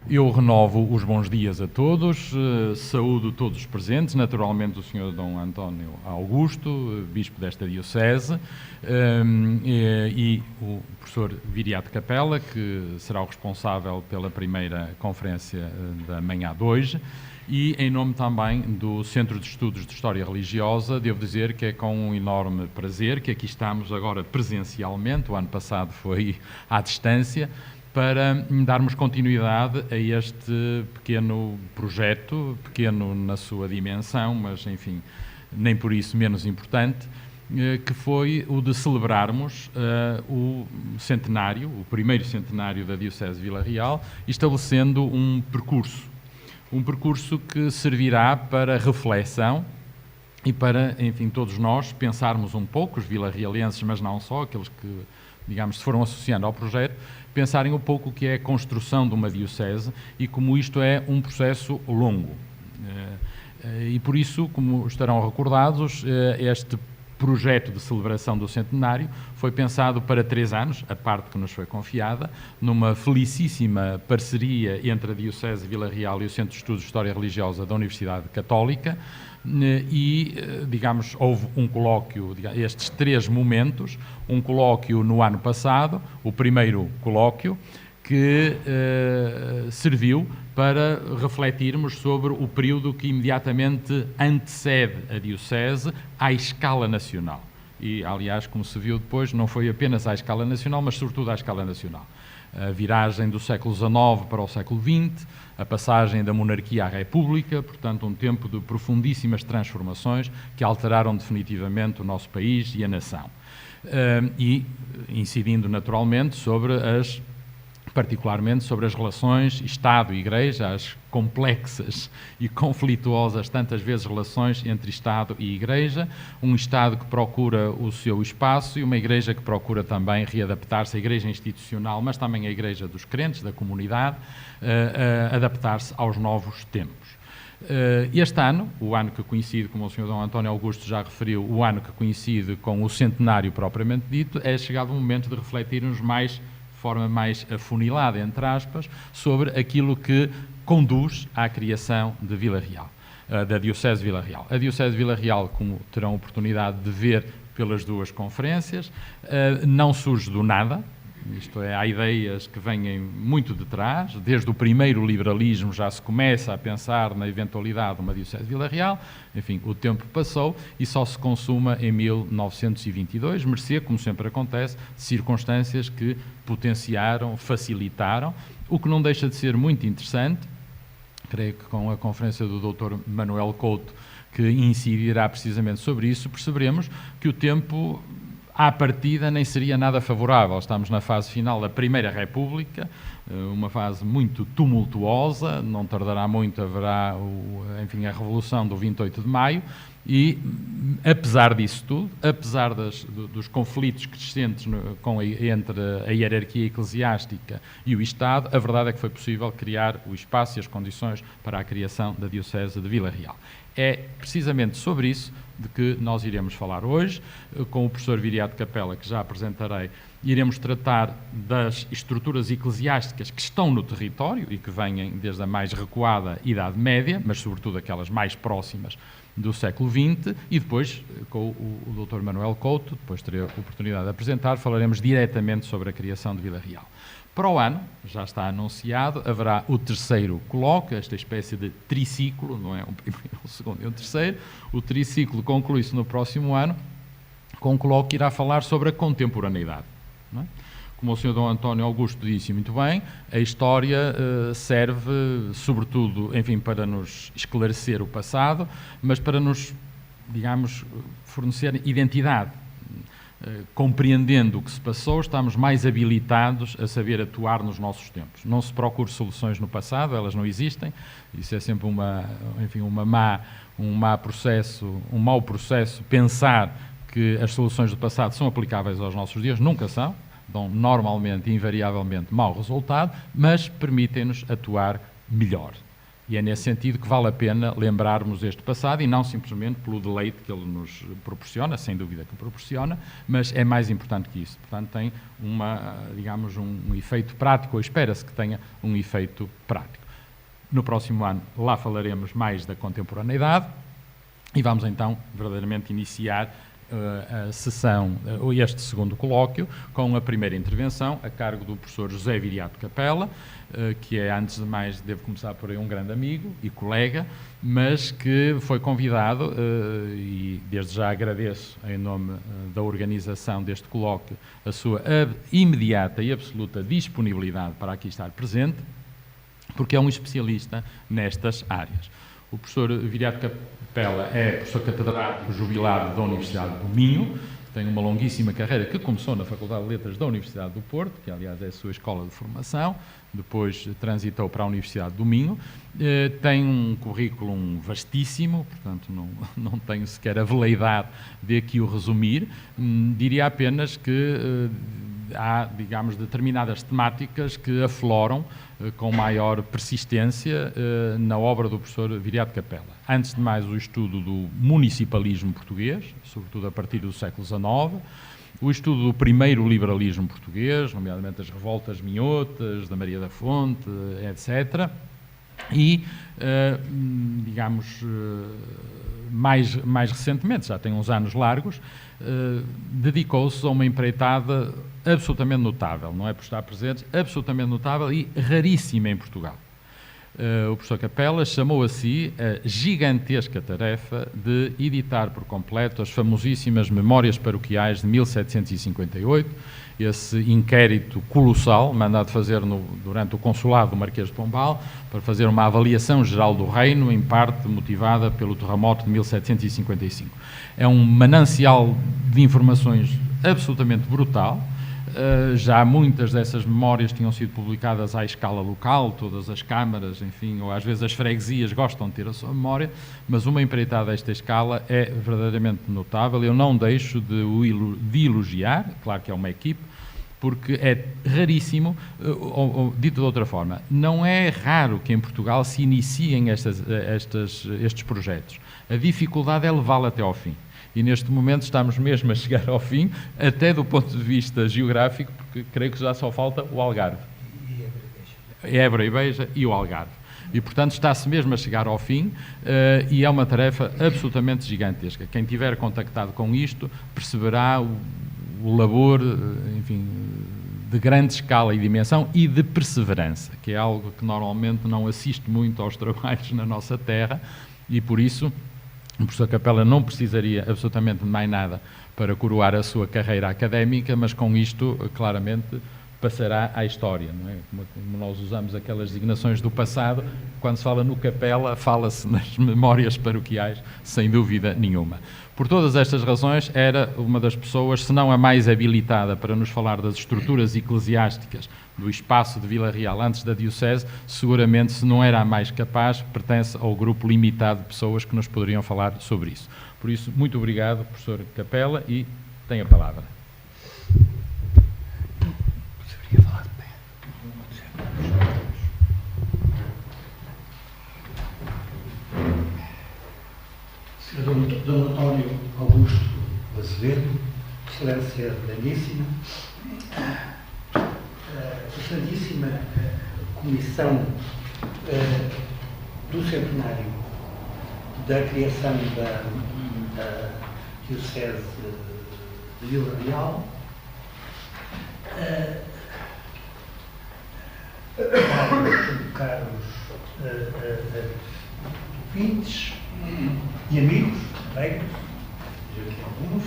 Eu renovo os bons dias a todos, saúdo todos os presentes, naturalmente o Sr. Dom António Augusto, Bispo desta Diocese, e o professor Viriato Capela, que será o responsável pela primeira conferência da manhã de hoje, e em nome também do Centro de Estudos de História Religiosa, devo dizer que é com um enorme prazer que aqui estamos agora presencialmente, o ano passado foi à distância, para darmos continuidade a este pequeno projeto, pequeno na sua dimensão, mas, enfim, nem por isso menos importante, que foi o de celebrarmos o centenário, o primeiro centenário da Diocese de Vila Real, estabelecendo um percurso que servirá para reflexão e para, enfim, todos nós pensarmos um pouco, os vilarrealenses, mas não só, aqueles que, digamos, se foram associando ao projeto, pensarem um pouco o que é a construção de uma diocese e como isto é um processo longo. E por isso, como estarão recordados, este projeto de celebração do centenário foi pensado para 3 anos, a parte que nos foi confiada, numa felicíssima parceria entre a Diocese de Vila Real e o Centro de Estudos de História Religiosa da Universidade Católica, e, digamos, houve um colóquio, estes 3 momentos, um colóquio no ano passado, o primeiro colóquio, que serviu para refletirmos sobre o período que imediatamente antecede a Diocese à escala nacional. E, aliás, como se viu depois, não foi apenas à escala nacional, mas sobretudo à escala nacional. A viragem do século XIX para o século XX, a passagem da monarquia à república, portanto um tempo de profundíssimas transformações que alteraram definitivamente o nosso país e a nação. E incidindo naturalmente particularmente sobre as relações Estado e Igreja, as complexas e conflituosas tantas vezes relações entre Estado e Igreja, um Estado que procura o seu espaço e uma Igreja que procura também readaptar-se, a Igreja institucional, mas também a Igreja dos crentes, da comunidade, adaptar-se aos novos tempos. Este ano, o ano que coincide, como o Sr. Dom António Augusto já referiu, o ano que coincide com o centenário propriamente dito, é chegado o momento de refletirmos de forma mais afunilada, entre aspas, sobre aquilo que conduz à criação de Vila Real, da Diocese de Vila Real. A Diocese de Vila Real, como terão oportunidade de ver pelas 2 conferências, não surge do nada, isto é, há ideias que vêm muito de trás, desde o primeiro liberalismo já se começa a pensar na eventualidade de uma Diocese de Vila Real, enfim, o tempo passou e só se consuma em 1922, mercê, como sempre acontece, de circunstâncias que potenciaram, facilitaram, o que não deixa de ser muito interessante, creio que com a conferência do Dr. Manuel Couto, que incidirá precisamente sobre isso, perceberemos que o tempo, à partida, nem seria nada favorável. Estamos na fase final da Primeira República, uma fase muito tumultuosa, não tardará muito, haverá, enfim, a Revolução do 28 de Maio, e, apesar disso tudo, apesar dos conflitos crescentes entre a hierarquia eclesiástica e o Estado, a verdade é que foi possível criar o espaço e as condições para a criação da Diocese de Vila Real. É precisamente sobre isso de que nós iremos falar hoje, com o professor Viriato Capela, que já apresentarei. Iremos tratar das estruturas eclesiásticas que estão no território e que vêm desde a mais recuada Idade Média, mas sobretudo aquelas mais próximas do século XX, e depois, com o Dr. Manuel Couto, depois terei a oportunidade de apresentar, falaremos diretamente sobre a criação de Vila Real. Para o ano, já está anunciado, haverá o 3º colóquio, esta espécie de triciclo, não é um primeiro, um segundo e um terceiro. O triciclo conclui-se no próximo ano, com um colóquio que irá falar sobre a contemporaneidade. Não é? Como o Sr. Dom António Augusto disse muito bem, a história serve, sobretudo, enfim, para nos esclarecer o passado, mas para nos, digamos, fornecer identidade. Compreendendo o que se passou, estamos mais habilitados a saber atuar nos nossos tempos. Não se procure soluções no passado, elas não existem. Isso é sempre um mau processo pensar que as soluções do passado são aplicáveis aos nossos dias. Nunca são, dão normalmente e invariavelmente mau resultado, mas permitem-nos atuar melhor. E é nesse sentido que vale a pena lembrarmos este passado e não simplesmente pelo deleite que ele nos proporciona, sem dúvida que proporciona, mas é mais importante que isso. Portanto, tem digamos, um efeito prático, ou espera-se que tenha um efeito prático. No próximo ano, lá falaremos mais da contemporaneidade e vamos então verdadeiramente iniciar a sessão, este segundo colóquio, com a primeira intervenção a cargo do professor José Viriato Capella, que é, antes de mais, devo começar por aí, um grande amigo e colega, mas que foi convidado, e desde já agradeço em nome da organização deste colóquio a sua imediata e absoluta disponibilidade para aqui estar presente, porque é um especialista nestas áreas. O professor Viriato Capella é professor catedrático jubilado da Universidade do Minho, tem uma longuíssima carreira que começou na Faculdade de Letras da Universidade do Porto, que aliás é a sua escola de formação, depois transitou para a Universidade do Minho, tem um currículo vastíssimo, portanto não tenho sequer a veleidade de aqui o resumir, diria apenas que há, digamos, determinadas temáticas que afloram com maior persistência na obra do professor Viriato Capella. Antes de mais, o estudo do municipalismo português, sobretudo a partir do século XIX, o estudo do primeiro liberalismo português, nomeadamente as revoltas minhotas, da Maria da Fonte, etc. E, digamos, mais recentemente, já tem uns anos largos, dedicou-se a uma empreitada absolutamente notável, não é por estar presente, absolutamente notável e raríssima em Portugal. O professor Capella chamou a si a gigantesca tarefa de editar por completo as famosíssimas Memórias Paroquiais de 1758, esse inquérito colossal, mandado fazer durante o consulado do Marquês de Pombal, para fazer uma avaliação geral do reino, em parte motivada pelo terremoto de 1755. É um manancial de informações absolutamente brutal. Já muitas dessas memórias tinham sido publicadas à escala local, todas as câmaras, enfim, ou às vezes as freguesias gostam de ter a sua memória, mas uma empreitada a esta escala é verdadeiramente notável. Eu não deixo de elogiar, claro que é uma equipe, porque é raríssimo, dito de outra forma, não é raro que em Portugal se iniciem estes projetos. A dificuldade é levá-lo até ao fim. E neste momento estamos mesmo a chegar ao fim, até do ponto de vista geográfico, porque creio que já só falta o Algarve. Évora e Beja e o Algarve. E, portanto, está-se mesmo a chegar ao fim e é uma tarefa absolutamente gigantesca. Quem tiver contactado com isto perceberá o labor, enfim, de grande escala e dimensão e de perseverança, que é algo que normalmente não assiste muito aos trabalhos na nossa terra e, por isso, o professor Capella não precisaria absolutamente de mais nada para coroar a sua carreira académica, mas com isto, claramente, passará à história. Não é? Como nós usamos aquelas designações do passado, quando se fala no Capella, fala-se nas memórias paroquiais, sem dúvida nenhuma. Por todas estas razões, era uma das pessoas, se não a mais habilitada para nos falar das estruturas eclesiásticas do espaço de Vila Real antes da Diocese, seguramente, se não era a mais capaz, pertence ao grupo limitado de pessoas que nos poderiam falar sobre isso. Por isso, muito obrigado, professor Capella, e tem a palavra. Sr. Dom António Augusto Azevedo, Excelência Pleníssima, Excelentíssima Comissão do Centenário da criação da Diocese de Vila Real, caros ouvintes e amigos, colegas, vejo aqui alguns,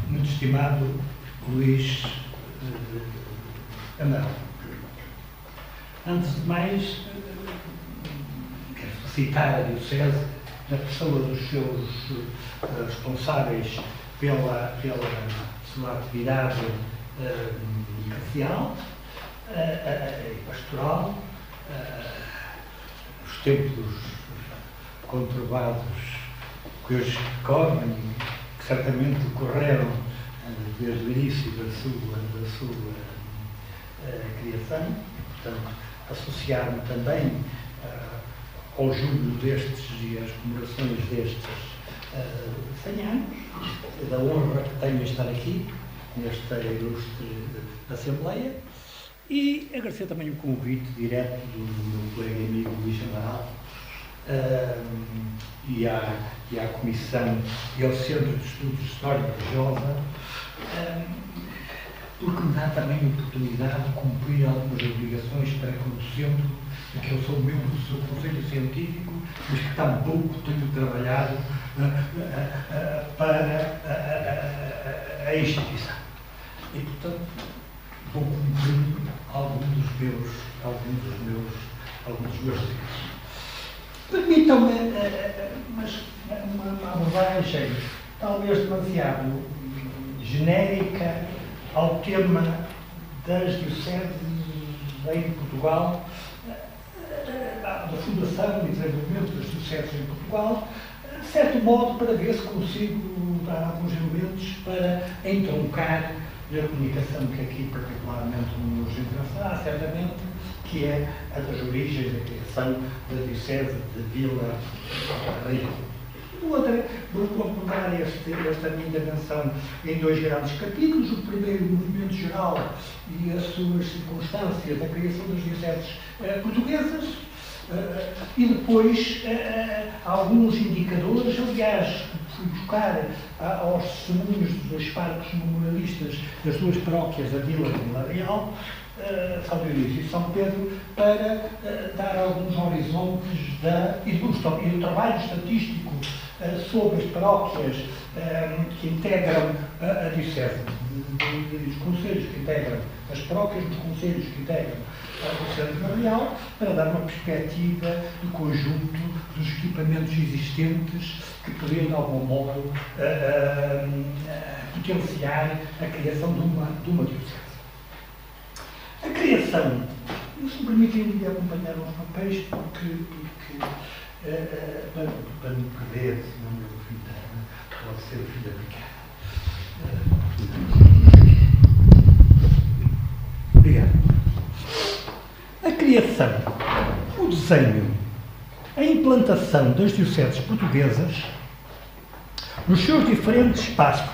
muito estimado Luís Amaro. Antes de mais, quero felicitar a Diocese na pessoa dos seus responsáveis pela sua atividade eclesial e pastoral, os tempos conturbados que hoje correm, que certamente correram desde o início da sua criação, portanto, associar-me também ao júbilo destes e às comemorações destes 100 anos, da honra que tenho em estar aqui, nesta ilustre Assembleia, e agradecer também o convite direto do meu colega e amigo Luís Amaral e à Comissão e ao Centro de Estudos de História Religiosa, porque me dá também a oportunidade de cumprir algumas obrigações para com o Centro, que eu sou membro do seu Conselho Científico, mas que tampouco tenho trabalhado para a instituição. E, portanto, vou cumprir alguns dos meus deveres. Permitam-me uma abordagem talvez demasiado genérica ao tema das dioceses em Portugal, da fundação e desenvolvimento das dioceses em Portugal, de certo modo para ver se consigo dar alguns elementos para entroncar na comunicação que aqui particularmente nos interessará, certamente, que é a das origens da criação da Diocese de Vila Real. Vou abordar esta minha intervenção em dois grandes capítulos. O primeiro, o movimento geral e as suas circunstâncias da criação das dioceses portuguesas, e depois alguns indicadores. Aliás, fui buscar aos testemunhos dos dois parques memorialistas das duas paróquias, a Vila e Vila Real, São Dionísio e São Pedro, para dar alguns horizontes e do trabalho estatístico sobre as paróquias que integram a Diocese, dos conselhos que integram as paróquias, dos conselhos que integram a Diocese Real, para dar uma perspectiva do conjunto dos equipamentos existentes que poderiam, de algum modo, potenciar a criação de uma Diocese. A criação, se me permitem acompanhar os papéis, porque para não perder, senão meu vida pode ser o fim da picada. Obrigado. A criação, o desenho, a implantação das dioceses portuguesas, nos seus diferentes espaços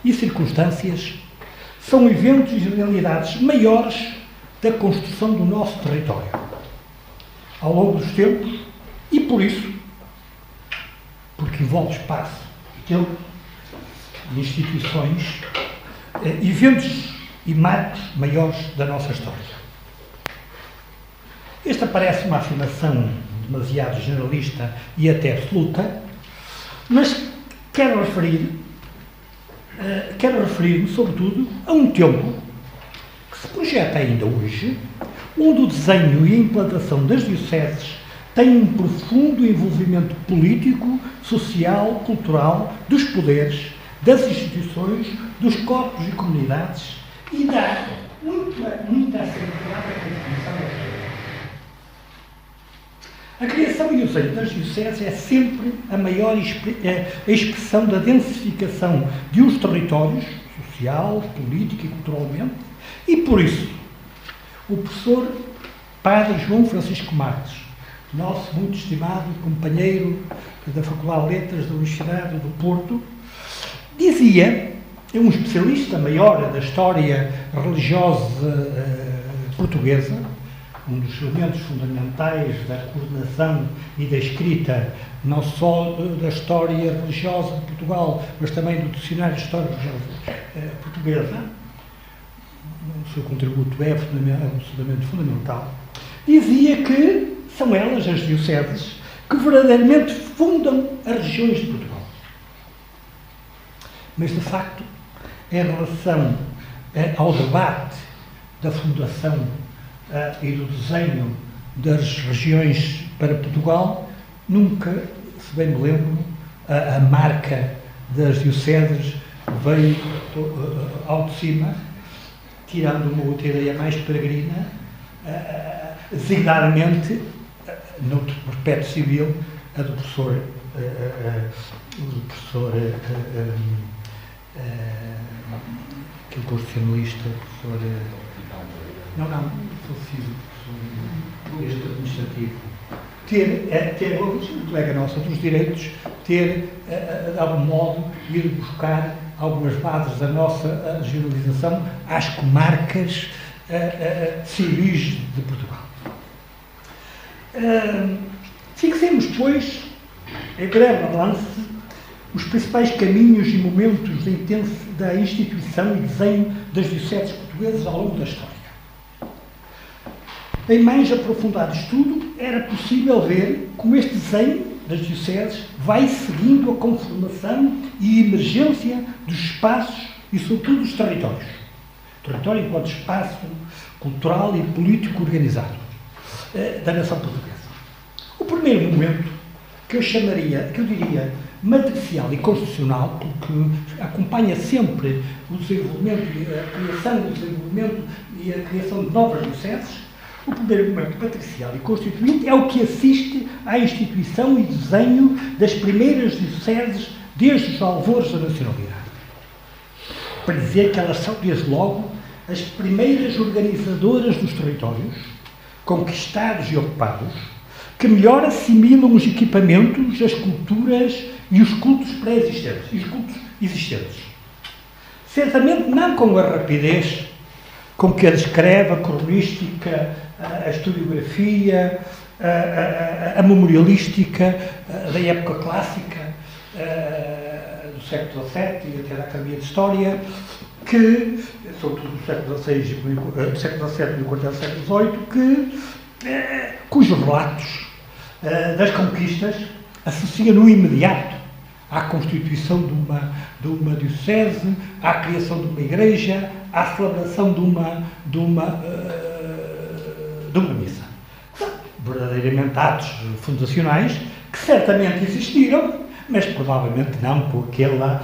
e circunstâncias, são eventos e realidades maiores da construção do nosso território, ao longo dos tempos, e por isso, porque envolve espaço e tempo, e instituições, eventos e marcos maiores da nossa história. Esta parece uma afirmação demasiado generalista e até absoluta, mas quero referir-me, sobretudo, a um tempo que se projeta ainda hoje, onde o desenho e a implantação das dioceses têm um profundo envolvimento político, social, cultural, dos poderes, das instituições, dos corpos e comunidades, e dá muita acessibilidade à definição da história. A criação e o desenho das dioceses é sempre a maior expressão da densificação de uns territórios, social, político e culturalmente, e por isso o professor Padre João Francisco Marques, nosso muito estimado companheiro da Faculdade de Letras da Universidade do Porto, dizia, é um especialista maior da história religiosa portuguesa, um dos elementos fundamentais da coordenação e da escrita, não só da história religiosa de Portugal, mas também do Dicionário de História Religiosa Portuguesa. O seu contributo é absolutamente fundamental. Dizia que são elas, as dioceses, que verdadeiramente fundam as regiões de Portugal. Mas, de facto, em relação ao debate da fundação e do desenho das regiões para Portugal, nunca, se bem me lembro, a marca das dioceses veio ao de cima, tirando uma outra ideia mais peregrina, designadamente, no aspecto civil, a do professor que é o constitucionalista, professor Não, falecido professor administrativo. Ter um colega nosso dos direitos, de algum modo, ir buscar algumas bases da nossa regionalização às comarcas civis de Portugal. Fixemos, pois, em breve relance, os principais caminhos e momentos da instituição e desenho das dioceses portuguesas ao longo da história. Em mais aprofundado estudo, era possível ver como este desenho das dioceses vai seguindo a conformação e emergência dos espaços e, sobretudo, dos territórios. Território enquanto espaço cultural e político organizado da nação portuguesa. O primeiro momento, que eu diria, matricial e constitucional, porque acompanha sempre o desenvolvimento e a criação, o desenvolvimento e a criação de novas dioceses, o primeiro momento matricial e constituinte é o que assiste à instituição e desenho das primeiras dioceses desde os alvores da nacionalidade. Para dizer que elas são, desde logo, as primeiras organizadoras dos territórios, conquistados e ocupados, que melhor assimilam os equipamentos, as culturas e os cultos pré-existentes, e os cultos existentes. Certamente não com a rapidez com que a descreve a cronística, a historiografia, a memorialística da época clássica, do século XVII e até da Academia de História, que, sobretudo do século XVI e do século XVIII, cujos relatos das conquistas associa no imediato à constituição de uma diocese, à criação de uma igreja, à celebração de uma missa. São verdadeiramente atos fundacionais que certamente existiram, mas provavelmente não com aquela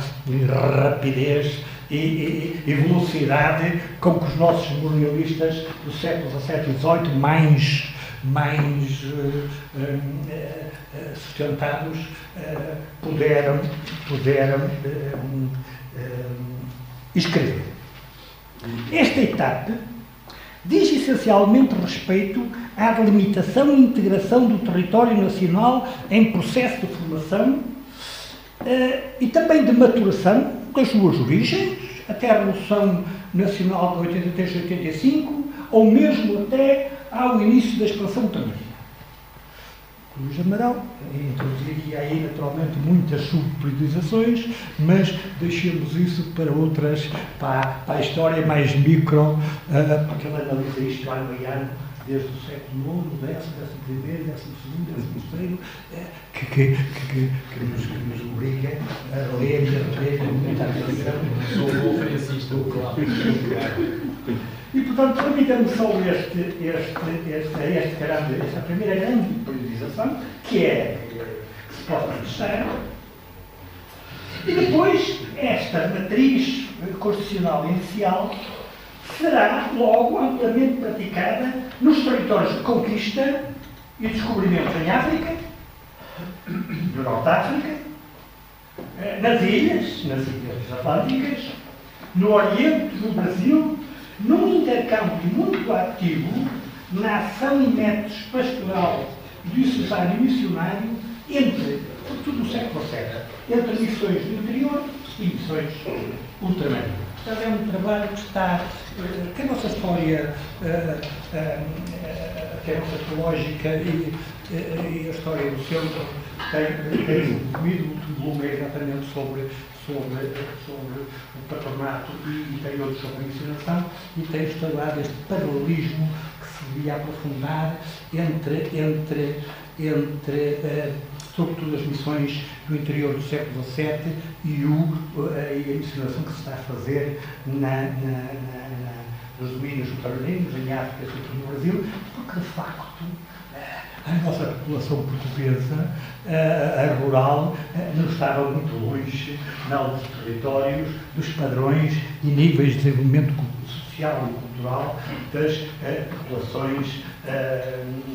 rapidez e velocidade com que os nossos memorialistas do século XVII e XVIII mais sustentados puderam escrever. Esta etapa diz essencialmente respeito à delimitação e integração do território nacional em processo de formação e também de maturação das suas origens, até a Revolução Nacional de 83-85, ou mesmo até ao início da expansão ultramarina. Luís Amaral introduziria aí naturalmente muitas subperiodizações, mas deixemos isso para outras, para a história mais micro, porque ele analisa isto ano a ano, desde o século IX, X, XI, XII, XIII, que nos obriga a ler e a reler com muita atenção. Sou conferencista, claro. E, portanto, permita-me só esta primeira grande periodização, que se pode começar, e depois esta matriz constitucional inicial será logo amplamente praticada nos territórios de conquista e descobrimento em África, no Norte de África, nas ilhas atlânticas, no Oriente, no Brasil, num intercâmbio muito ativo na ação e métodos pastoral diocesano e missionário entre, sobretudo no século VII, entre missões do interior e missões ultramarinas. Portanto, é um trabalho que está, que a nossa história, que a nossa arqueológica e a história do centro tem comido. O último volume é exatamente sobre o patronato e tem outros sobre a missionação, e tem instalado este paralelismo que se devia aprofundar entre sobretudo as missões do interior do século XVII e a missionação que se está a fazer nos domínios ultramarinos, em África, sobretudo no Brasil, porque de facto a nossa população portuguesa, a rural, não estava muito longe, em alguns territórios, dos padrões e níveis de desenvolvimento social e cultural das populações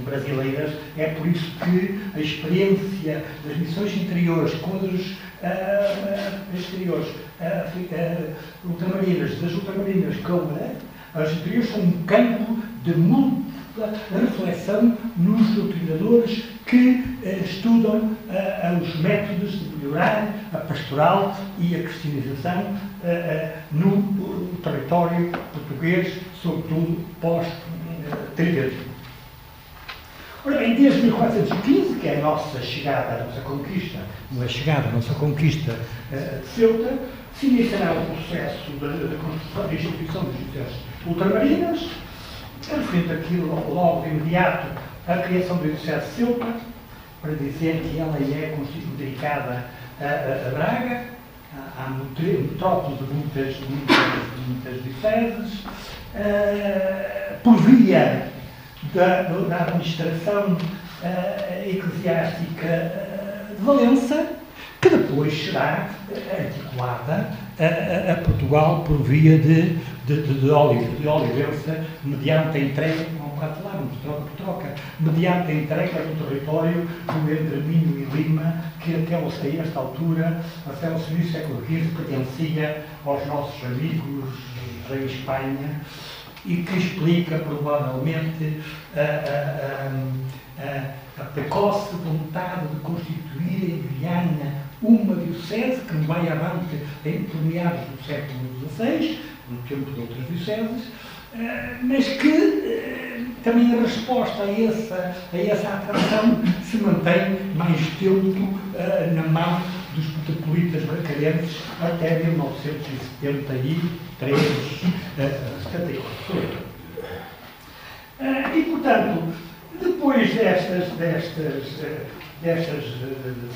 brasileiras. É por isso que a experiência das missões interiores com ultramarinas, das ultramarinas com As editorias são um campo de múltipla reflexão nos doutrinadores que estudam os métodos de melhorar a pastoral e a cristianização no território português, sobretudo pós-tridentismo. Ora bem, desde 1415, que é a nossa chegada, a nossa conquista, não é chegada, a nossa conquista de Ceuta, se iniciará o processo da construção da instituição das diocesas ultramarinas, referente aquilo logo de imediato a criação da diocese de Ceuta, para dizer que ela é dedicada a Braga, à metrópole de muitas dioceses, por via da administração eclesiástica de Valença, que depois será articulada a Portugal por via de Olivença, mediante a entrega, não pode falar, não troca por troca, mediante a entrega do território do entre Minho e Lima, que até esta altura, até o segundo século XV, pertencia aos nossos amigos em Espanha, e que explica provavelmente a precoce vontade de constituir em Viana uma diocese que não vai avante por meados do século XVI, no tempo de outras dioceses, mas que também a resposta a essa atração se mantém mais tempo na mão dos metropolitas bracarenses até 1973, 74. E, portanto, depois destas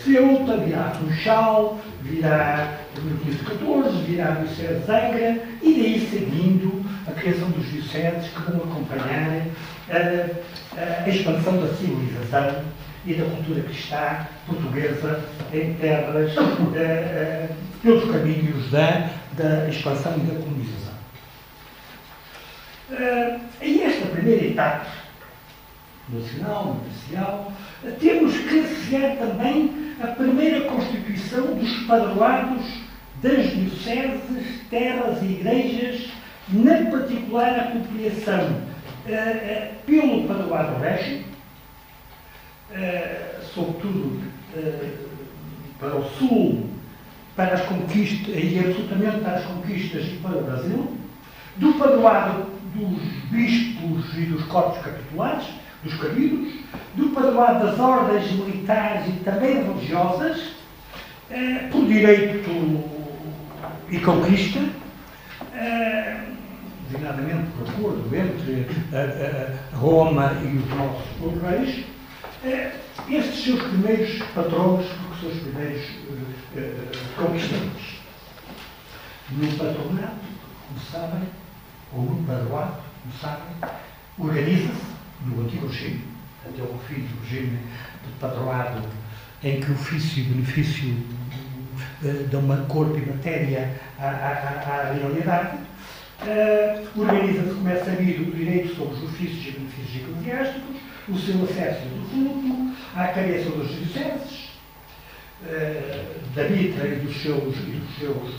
Ceuta, virá Funchal, virá o 1514, virá a Diocese de Angra, e daí seguindo a criação dos dioceses que vão acompanhar a expansão da civilização e da cultura cristã portuguesa em terras pelos caminhos da expansão e da colonização. Em esta primeira etapa nacional, oficial, temos que associar também a primeira constituição dos padroados das dioceses, terras e igrejas, na particular a apropriação pelo padroado régio, sobretudo para o sul, para as conquistas, e absolutamente para as conquistas e para o Brasil, do padroado dos bispos e dos corpos capitulares, dos cabidos, do padroado das ordens militares e também religiosas, por direito e conquista, designadamente por acordo entre Roma e os nossos reis, estes seus primeiros patrões, porque seus primeiros conquistadores. No patronato, como sabem, ou no padroado, como sabem, organiza-se no antigo regime, até o fim do regime de padroado, em que ofício e benefício dão uma corpo e matéria à realidade, organiza-se, como é sabido, o direito sobre os ofícios e benefícios eclesiásticos, o seu acesso ao usufruto, à criação das dioceses, da mitra e dos seus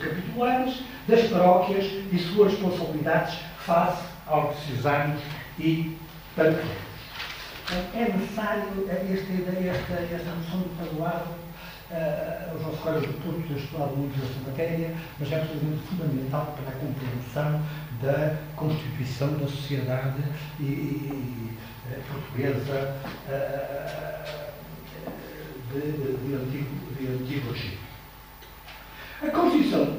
capitulares, das paróquias e suas responsabilidades face aos diocesanos e patrões. É necessário esta noção do padroado. Os nossos colegas do Porto têm estudado muito esta matéria, mas é absolutamente fundamental para a compreensão da constituição da sociedade portuguesa de antigo regime. A Constituição,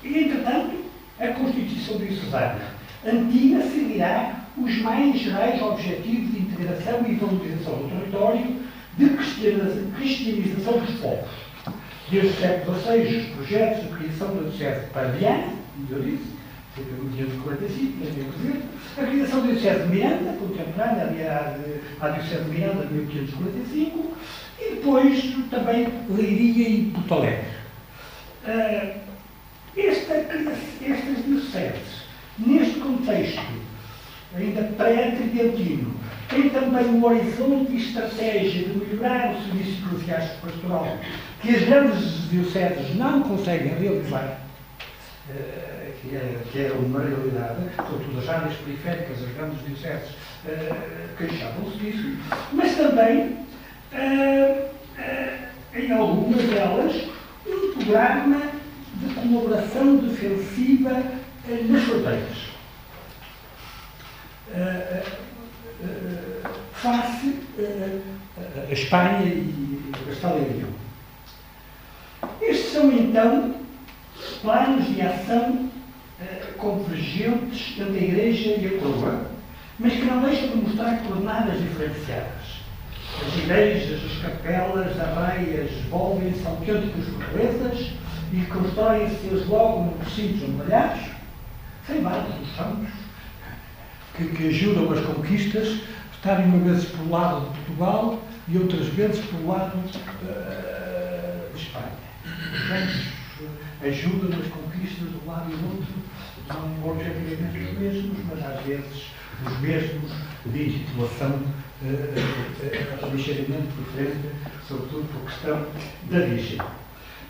entretanto, a Constituição diocesana antiga seguirá os mais gerais objetivos de integração e valorização do território, de cristianização dos povos. Desde o século XVI, os projetos de criação da Diocese de Pardiana, eu disse, foi em 1545, quer dizer, a criação da Diocese de Miranda, contemporânea à Diocese de Miranda de 1545, e depois também Leiria e Porto Alegre. Estas dioceses, neste contexto, ainda pré-tridentino, tem também um horizonte e estratégia de melhorar o serviço eclesiástico pastoral que as grandes dioceses não conseguem realizar, que era uma realidade, sobretudo as áreas periféricas, as grandes dioceses, queixavam-se disso, mas também, em algumas delas, um programa de colaboração defensiva nas fronteiras. Face a Espanha e a Castelo e Leão. Estes são, então, planos de ação convergentes entre a Igreja e a coroa, mas que não deixam de mostrar coordenadas diferenciadas. As igrejas, as capelas, arraias, volvem-se autênticas fortalezas e constroem-se logo nos recintos amuralhados, sem vários dos santos, que ajudam as conquistas, estarem uma vez por lado de Portugal e outras vezes por lado de Espanha. Os santos ajudam as conquistas do lado e do outro, são objetivamente os mesmos, mas às vezes os mesmos de instituição ligeiramente diferente, sobretudo por questão da origem.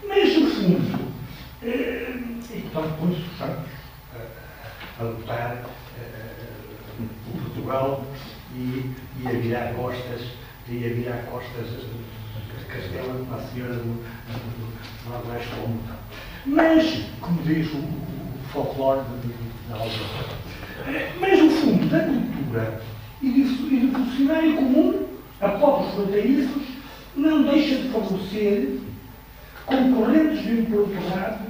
Mas, no fundo, então, põe-se os santos a lutar por Portugal e a virar costas a Castela, a Senhora do Nordeste ao Montão. Mas, como diz o folclore da aldeia, mas o fundo da cultura e do funcionário comum a povos fronteiriços não deixa de favorecer concorrentes de um por outro lado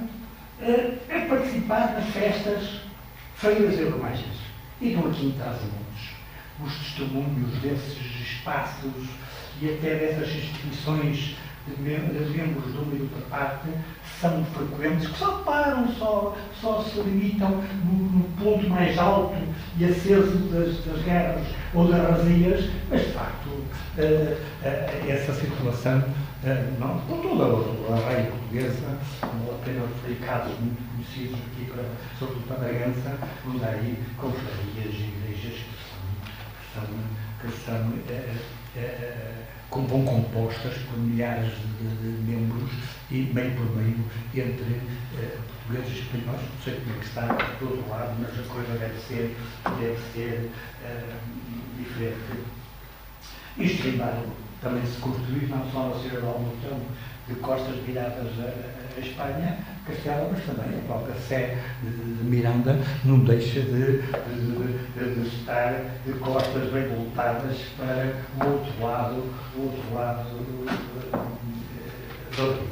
a participar nas festas, feiras e romagens. E dão aqui em Trás-os-Montes os testemunhos desses espaços e até dessas instituições de membros de uma e outra parte são frequentes, que só param, só se limitam no ponto mais alto e aceso das guerras ou das razias, mas de facto essa circulação, não, com toda a raia portuguesa, não vale a pena referir casos muito conhecidos aqui, sobretudo para Bragança, onde há aí confrarias e igrejas que são vão compostas por milhares de membros e meio por meio entre portugueses e espanhóis. Não sei como é que está do outro lado, mas a coisa deve ser diferente. Isto, embora também se construir não só na Senhora do Almontão, de costas viradas a Espanha, Castela, mas também a própria Sé de Miranda não deixa de estar de costas bem voltadas para o outro lado do rio.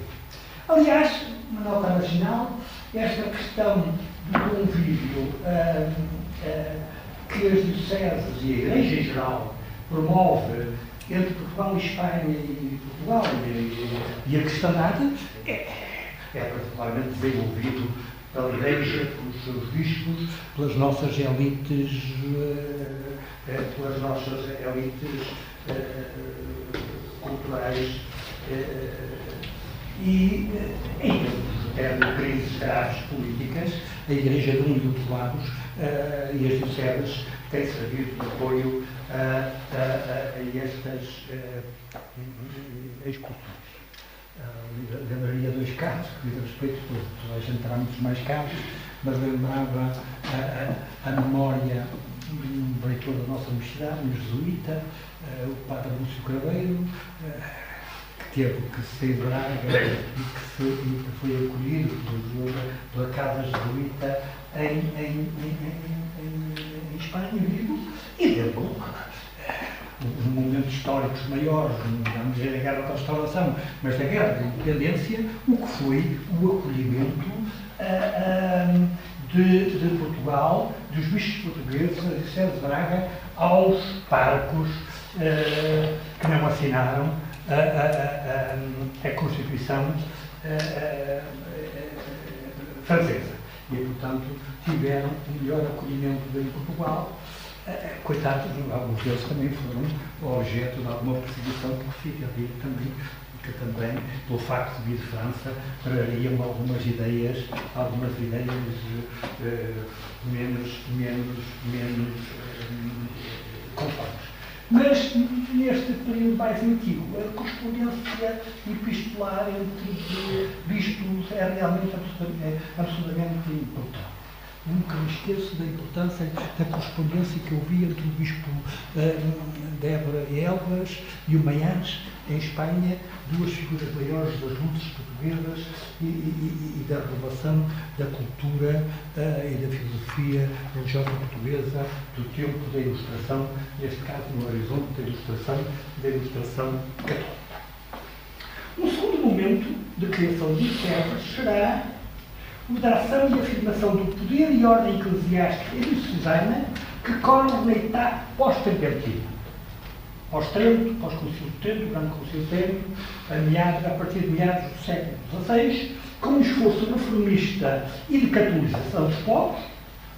Aliás, uma nota marginal, esta questão do convívio que as dioceses e a Igreja em geral promove entre Portugal e Espanha e Portugal e a cristandade é particularmente desenvolvido pela Igreja, pelos seus bispos, pelas nossas elites culturais e em termos de crises graves políticas, a Igreja de um e de outros lados e as dioceses têm servido de apoio a estas excursões. Lembraria dois casos, que diz respeito a gente terá muitos mais casos, mas lembrava a memória de um reitor da nossa universidade, um jesuíta, o padre Lúcio Craveiro, que teve que sair de Braga e que foi acolhido pela Casa Jesuíta em Espanha, vivo, e deu momentos históricos maiores, não vamos dizer a Guerra da Restauração, mas da Guerra da Independência, o que foi o acolhimento de Portugal, dos bispos portugueses, da Diocese de Braga, aos parcos que não assinaram a Constituição francesa. E, portanto, tiveram um melhor acolhimento em Portugal. Coitados, alguns deles também foram objeto de alguma perseguição, porque fica a ver também que também, pelo facto de vir de França, trariam algumas ideias menos conformes. Mas, neste período mais antigo, a correspondência epistolar entre bispos é realmente absolutamente importante. Nunca me esqueço da importância da correspondência que eu vi entre o bispo de Évora e Elvas e o Maians, em Espanha, duas figuras maiores das luzes portuguesas e da renovação da cultura e da filosofia religiosa portuguesa do tempo da Ilustração, neste caso no horizonte da Ilustração católica. Um segundo momento de criação de terras será o da ação e afirmação do poder e ordem eclesiástica e diocesana que corre na etapa pós-tridentina. Pós-Trento, pós-Concílio de Trento, durante o Concílio de Trento, a partir de meados do século XVI, com um esforço reformista e de catolização dos povos,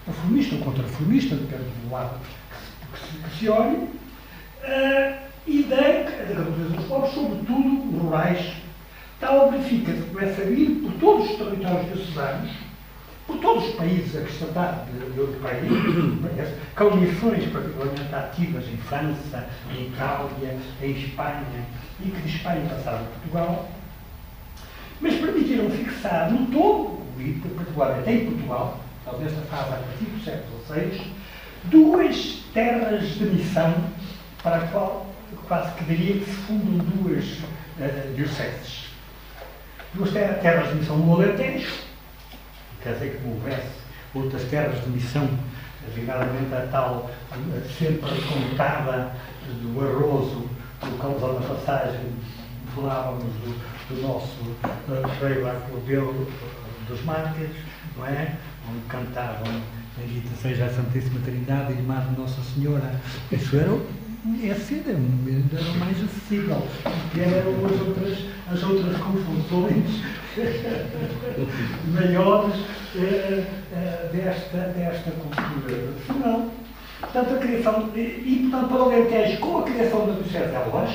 reformista ou contra-reformista, depende do lado que se olhe, e da catolização dos povos, sobretudo rurais. Tal verifica-se, como é sabido, por todos os territórios diocesanos, por todos os países acrescentados europeus, com missões particularmente ativas em França, em Itália, em Espanha, e que de Espanha passaram a Portugal, mas permitiram fixar no todo, e particularmente em Portugal, talvez nesta fase a partir do século XVI, duas terras de missão para a qual quase que diria que se fundam duas dioceses. Duas terras de missão no Alentejo, quer dizer que não houvesse outras terras de missão, ligadamente a tal sempre contada do arrozo, do qual na passagem falávamos do nosso rei lá Clodeu dos Mártires, não é? Onde cantavam bendita seja a Santíssima Trindade e Irmã de Nossa Senhora. Isso era era mais acessível, porque eram as outras confusões maiores desta cultura nacional. Portanto, a criação, e portanto, para o Alentejo, com a criação da Diocese de Elvas,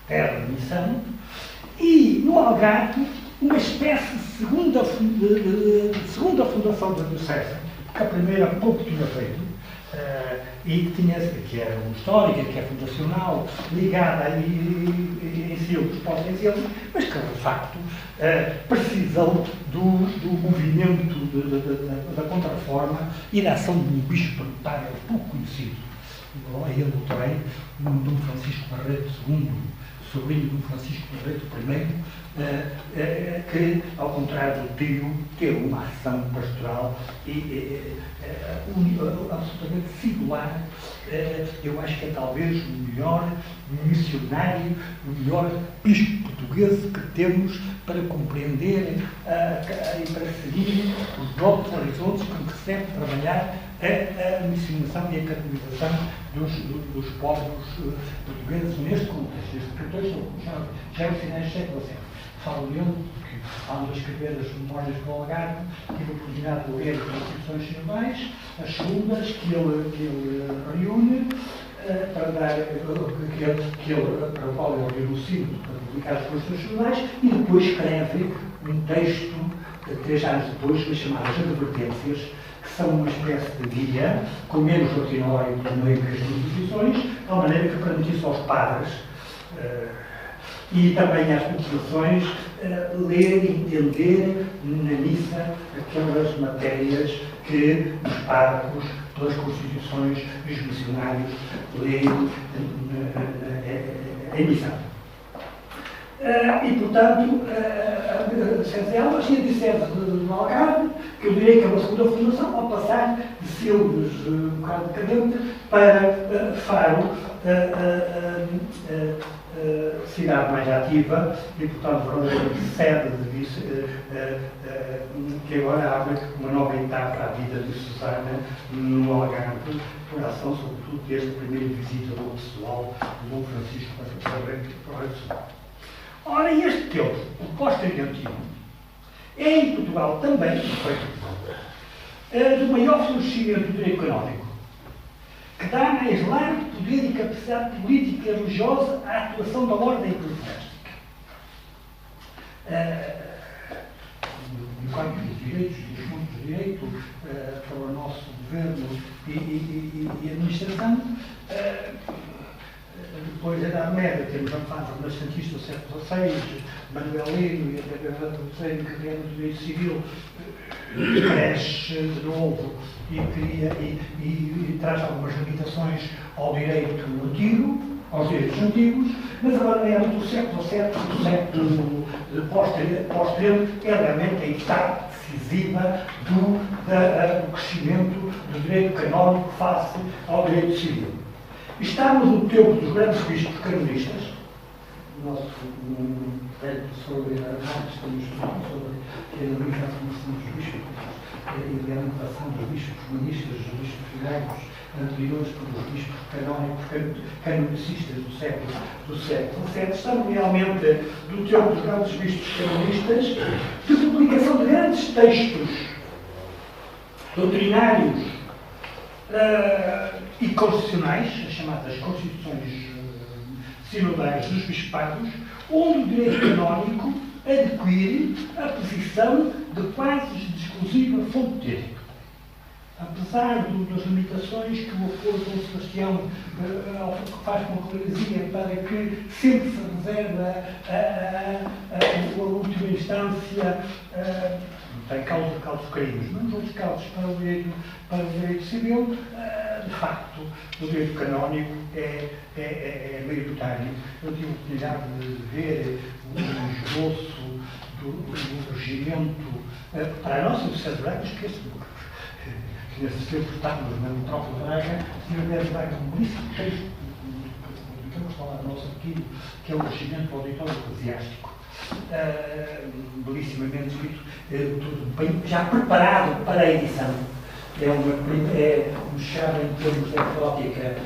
terra de missão, e no Algarve, uma espécie de segunda fundação da Diocese, porque a primeira pouco tinha feito, e que era uma histórica, que é fundacional, ligada em selos, pós-selos, mas que, de facto, precisam do movimento da contraforma e da ação de um bispo notável pouco conhecido. A ele doutorei, Dom Francisco Barreto II, sobrinho de Dom Francisco Barreto I, que, ao contrário do tio, teve uma ação pastoral absolutamente singular. Eu acho que é talvez o melhor missionário, o melhor bispo português que temos para compreender e para seguir os novos horizontes com que se deve trabalhar a missionação e a catolização dos povos portugueses neste contexto. Este contexto já é o finais do século XX. Falo nele porque, ao escrever as memórias do Algarve, tive a oportunidade de ler as Constituições Generais, as segundas que ele reúne, para o qual ele reúne o símbolo para publicar as Constituições Generais, e depois escreve um texto, 3 anos depois, que é chamado As Advertências, que são uma espécie de guia, com menos rotinório do meio que as Constituições, de tal maneira que permitisse aos padres e também às populações ler e entender na missa aquelas matérias que os párocos, pelas Constituições e os missionários leem em missa. E, portanto, a Diocese de Elvas e a Diocese do Algarve, que eu diria que é uma segunda fundação, ao passar de Silves, um bocado decadente, para Faro, cidade mais ativa e, portanto, verdadeiramente sede que agora abre uma nova etapa à vida diocesana no Algarve, por ação, sobretudo, deste primeiro visitador pessoal de Dom Francisco Barreto. Ora, este tempo, o pós-tridentino, é em Portugal também, do maior florescimento do direito canónico, que dá mais largo poder e capacidade política e religiosa à atuação da ordem eclesiástica. Enquanto direitos e dos fundos de direito para o nosso governo e administração. Depois da Idade Média, temos a fase renascentista do século XVI, Manuelino e até Bernardo III, que criaram o direito civil, cresce de novo e traz algumas limitações ao direito antigo, aos direitos antigos, mas agora é do século VII, do século posterior, é realmente a etapa decisiva do crescimento do direito canónico face ao direito civil. Estamos no tempo dos grandes bispos canonistas. O nosso velho professor Arnaldo estamos falando sobre a limitação dos bispos e a limitação dos bispos humanistas, dos bispos filaicos anteriores pelos bispos canonicistas do século VII. Estamos realmente do tempo dos grandes bispos canonistas, de publicação de grandes textos doutrinários e constitucionais, as chamadas constituições sinodais dos bispados, onde o direito canónico adquire a posição de quase exclusiva fonte de direito. Apesar das limitações que o autor Dom Sebastião faz com clareza para que sempre se reserva a última instância, tem causa crimes, mas nos outros casos para o direito civil, de facto, o direito canónico é maioritário. Eu tive a oportunidade de ver um esboço do regimento para a nossa Universidade de Braga, esqueço-me, que nesse tempo estávamos na metrópole de Braga, tinha a Braga um belíssimo texto, que vamos falar no nosso arquivo, que é o regimento do auditório eclesiástico. Belissimamente escrito, tudo bem, já preparado para a edição. É um chave em termos da prótica,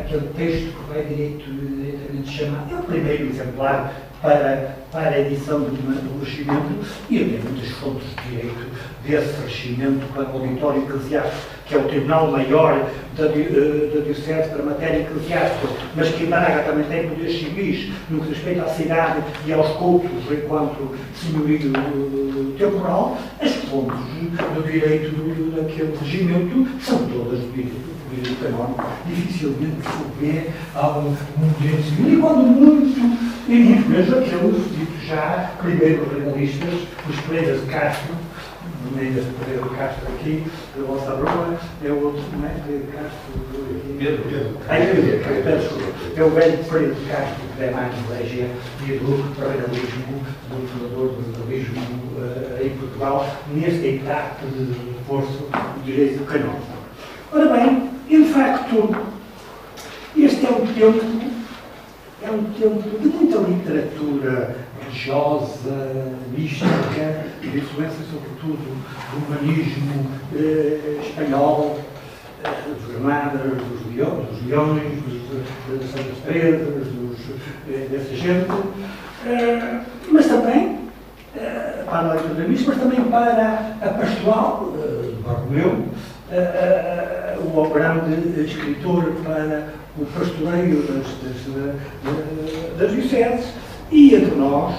aquele texto que vai diretamente chamado, é o primeiro exemplar para a edição do regimento, e havia muitas fontes de direito desse regimento para o auditório eclesiástico, que é o Tribunal Maior da Diocese para a matéria eclesiástica, mas que em Braga também tem poderes civis no que diz respeito à cidade e aos cultos enquanto senhorio temporal. As fontes do direito daquele regimento são todas do direito canónico. Dificilmente se vê algum direito civil, e quando muito, e mesmo aqueles ditos já primeiros legalistas, os Pereiras de Castro, Pereira de Castro aqui, da vossa rua, é o outro, não é? Pereira de Castro. Pedro. É o velho Pereira de Castro, que é mais igreja e do regalismo, do fundador do regalismo em Portugal, nesta etapa de reforço do direito canónico. Ora bem, de facto, este é um tempo de muita literatura religiosa, mística, de influência sobretudo do humanismo espanhol, dos Granadas, dos Leões, das Santas Teresas, dessa gente, mas também para a leitura da missa, mas também para a pastoral de Barromeu, o grande escritor para o pastoreio das dioceses, e entre nós,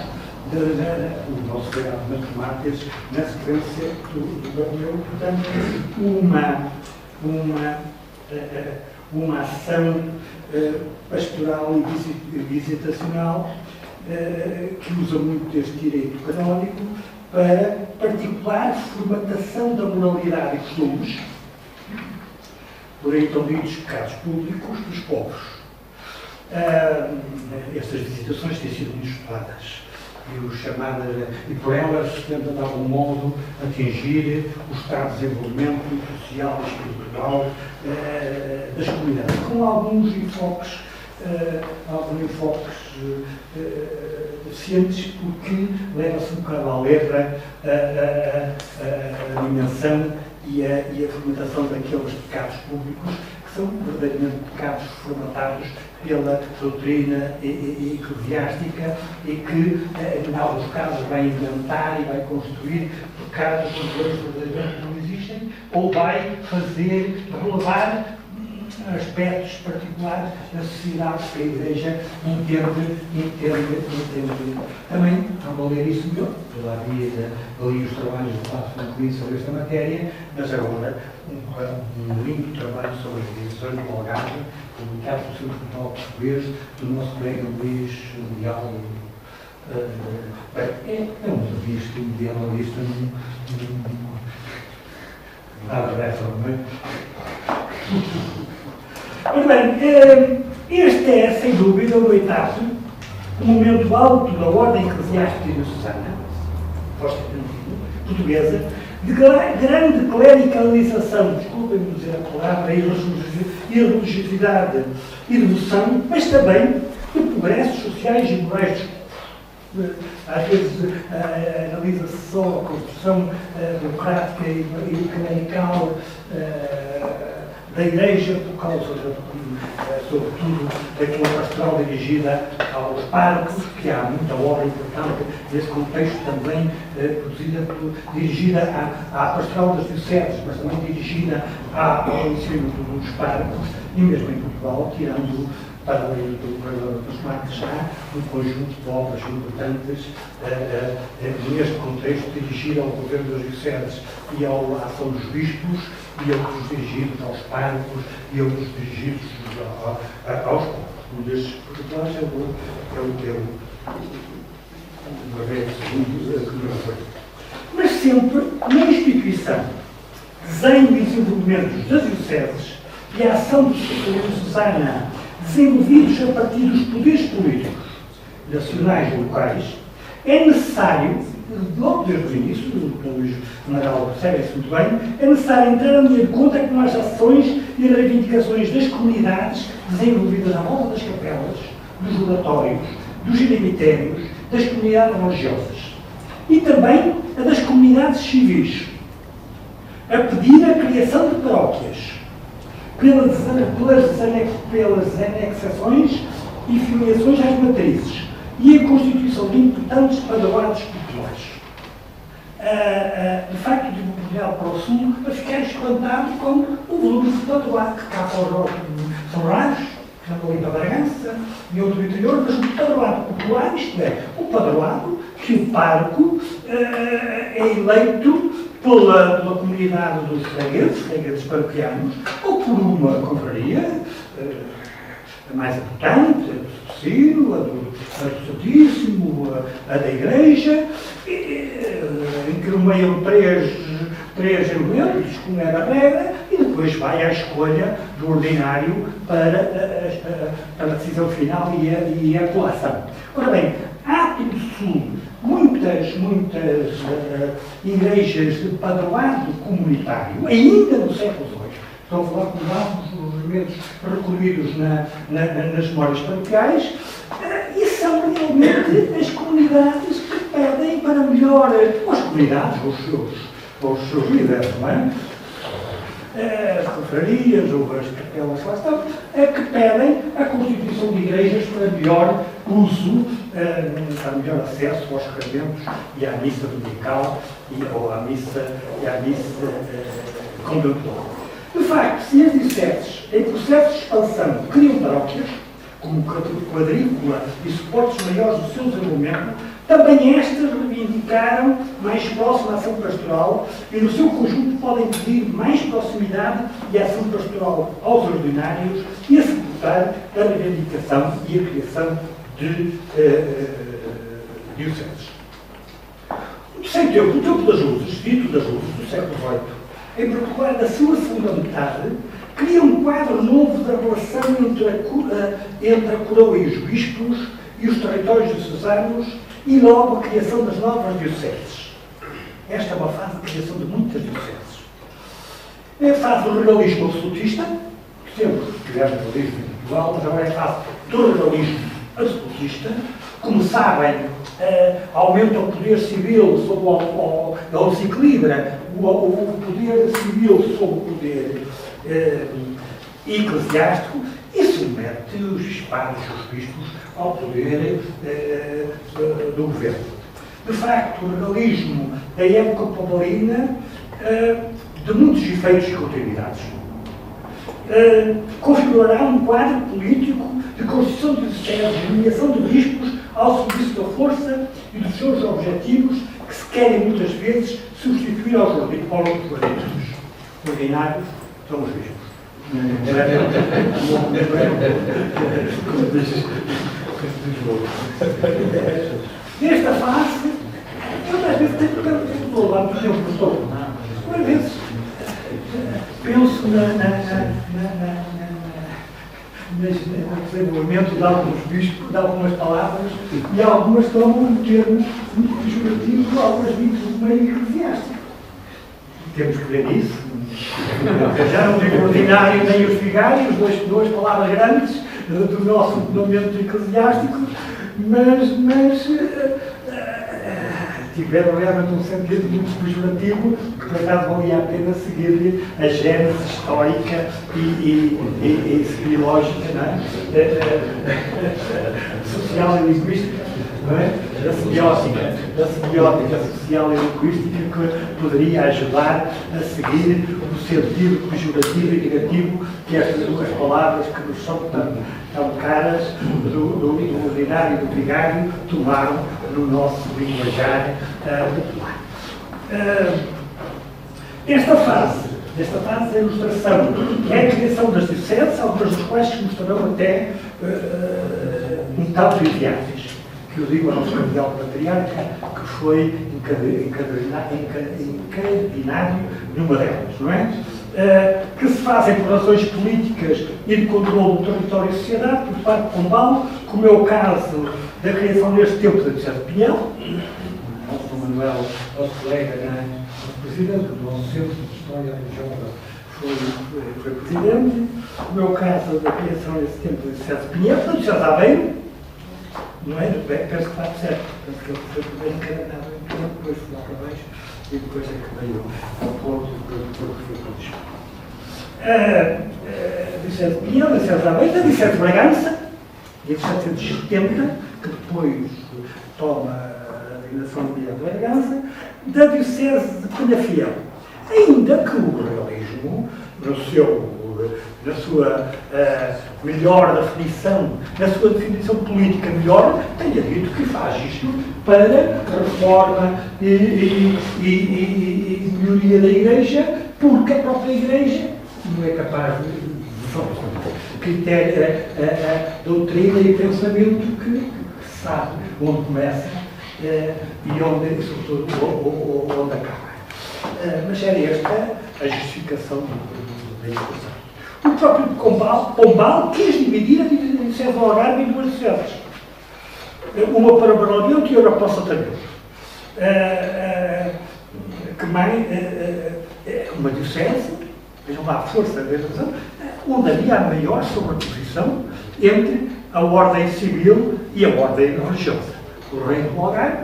o nosso legado de Mártires, na sequência do Barromeu, portanto, uma ação pastoral e visitacional que usa muito este direito canónico para particular formatação da moralidade e costumes, por aí estão ditos pecados públicos dos povos. Estas visitações têm sido muito estudadas e por elas se tenta de algum modo atingir o estado de desenvolvimento social e espiritual das comunidades, com alguns enfoques deficientes, porque leva-se um bocado à letra a dimensão e a formatação daqueles pecados públicos, que são verdadeiramente pecados formatados pela doutrina eclesiástica e que, em alguns casos, vai inventar e vai construir pecados verdadeiramente não existem, ou vai fazer relevar aspectos particulares da sociedade que a Igreja entende. Também, ao vou ler isso melhor, toda a vida, li os trabalhos do Padre Franco sobre esta matéria, mas agora um lindo trabalho sobre as divisões do Algarve, publicado pelo Centro Cultural Português, do nosso colega Luís Leal. É um revista, um idealista, nada dessa, não é? Pois bem, este é, sem dúvida, o oitavo, o momento alto da ordem eclesiástica diocesana, portuguesa, de grande clericalização, desculpem-me dizer a palavra, irreligiosidade e devoção, mas também de progressos sociais e morais. Às vezes analisa-se só a construção democrática e clerical da Igreja por causa, sobretudo, daquela pastoral dirigida aos párocos, que há muita obra importante nesse contexto também dirigida à pastoral das dioceses, mas também dirigida ao ensino dos párocos, e mesmo em Portugal, tirando para além dos marcos já, um conjunto de obras importantes neste contexto, dirigida ao governo das dioceses e à ação dos bispos, e outros dirigidos aos párocos, e outros dirigidos aos povos. Um destes particulares é o teu mas sempre na instituição, desenho e desenvolvimento das dioceses e a ação diocesana desenvolvidos a partir dos poderes políticos, nacionais e locais, é necessário, logo desde o início, o Luís Amaral percebe-se muito bem, é necessário entrar a medir conta com as ações e reivindicações das comunidades desenvolvidas à volta das capelas, dos oratórios, dos eremitérios, das comunidades religiosas e também a das comunidades civis, a pedir a criação de paróquias, pelas anexações e filiações às matrizes e a constituição de importantes padroados populares. De facto, tive a oportunidade para o Sul a ficar espantado com o volume de padroado que cá são raros, que andam ali para Bragança e outro interior, mas o padroado popular, isto é, o padroado que o pároco é eleito pela comunidade dos fregueses paroquianos, ou por uma confraria a mais importante, a do Cecílio, a do Santíssimo, a da Igreja, em que nomeiam três elementos, como era a regra, e depois vai à escolha do ordinário para a decisão final e a colação. Ora bem, há no Sul muitas igrejas de padroado comunitário, ainda no século XVIII. Estou a falar com vários elementos recolhidos nas memórias paroquiais, e são realmente as comunidades que pedem para melhor, ou as comunidades, ou os seus líderes, não é? As confrarias ou as capelas lá estão, que pedem a constituição de igrejas para melhor uso, para melhor acesso aos sacramentos e à missa dominical ou à missa conventual. De facto, se as dioceses, em processo de expansão, criam paróquias, como quadrícula e suportes maiores do seu desenvolvimento, também estas reivindicaram mais próxima ação pastoral e, no seu conjunto, podem pedir mais proximidade e ação pastoral aos ordinários e a suportar a reivindicação e a criação de dioceses. Sem tempo, o tempo das luzes, dito das luzes, do século XVIII, em particular da sua segunda metade, cria um quadro novo da relação entre a coroa e os bispos e os territórios diocesanos e logo a criação das novas dioceses. Esta é uma fase de criação de muitas dioceses. É a fase do regalismo absolutista, que sempre tivemos regalismo em Portugal, mas agora é a fase do regalismo absolutista. Como sabem, aumenta o poder civil ou se equilibra o poder civil sobre o poder eclesiástico e submete os bispados e os bispos ao poder do governo. De facto, o regalismo da época pauline de muitos efeitos e continuidades. configurará um quadro político de constituição de dioceses, de eliminação de riscos ao serviço da força e dos seus objetivos, que se querem muitas vezes substituir aos ordinários. Ordinários são os bispos. Nesta fase, eu às vezes tenho que lá do tempo que estou. Às vezes penso no desenvolvimento de alguns bispos, de algumas palavras, e algumas tomam um termo muito pejorativo, algumas muito meio eclesiástico. Temos que ver isso. Já não digo ordinário nem os vigários, duas palavras grandes do nosso momento eclesiástico, mas tiveram realmente um sentido muito pejorativo, que por acaso valia a pena seguir a gênese histórica e biológica, não é? Social e linguística, não é? Da semiótica social e linguística, que poderia ajudar a seguir o sentido pejorativo e negativo que estas duas palavras, que nos são tão caras, do ordinário e do vigário, tomaram no nosso linguajar popular. Esta fase é a ilustração, é a criação das dioceses, algumas das quais se mostrarão até um tanto inviáveis, que eu digo ao nosso cardeal patriarca, que foi incardinado numa delas, não é? Que se fazem por razões políticas e de controle do território e sociedade, por parte de Pombal, como é o caso da criação neste tempo da Diocese de Pinhel. Nosso Manuel, nosso colega, nosso presidente do nosso Centro de História Religiosa, foi presidente. Como é o caso da criação neste tempo da Diocese de Pinhel, da Diocese de Aveiro, não é? Penso que está certo. Penso que ele foi primeiro encadenado em Pinhel, depois foi lá para baixo e depois é que veio ao ponto que foi para Lisboa. Diocese de Pinhel, Diocese de Aveiro, a Diocese de Bragança, em 1770, que depois toma a dignação de Pinhel de Bragança, da Diocese de Penafiel. Ainda que o realismo, na sua melhor definição, na sua definição política melhor, tenha dito que faz isto para reforma e melhoria da Igreja, porque a própria Igreja não é capaz de critério, a doutrina e o pensamento que sabe onde começa e onde, sobretudo, onde acaba. Mas era esta a justificação da educação. O próprio Pombal quis dividir a Diocese do Algarve em duas dioceses. Uma para Barlavento e outra para o Sotavento. Que mais uma diocese, vejam lá a força da educação, onde havia a maior sobreposição entre a ordem civil e a ordem religiosa. O Reino do Algarve,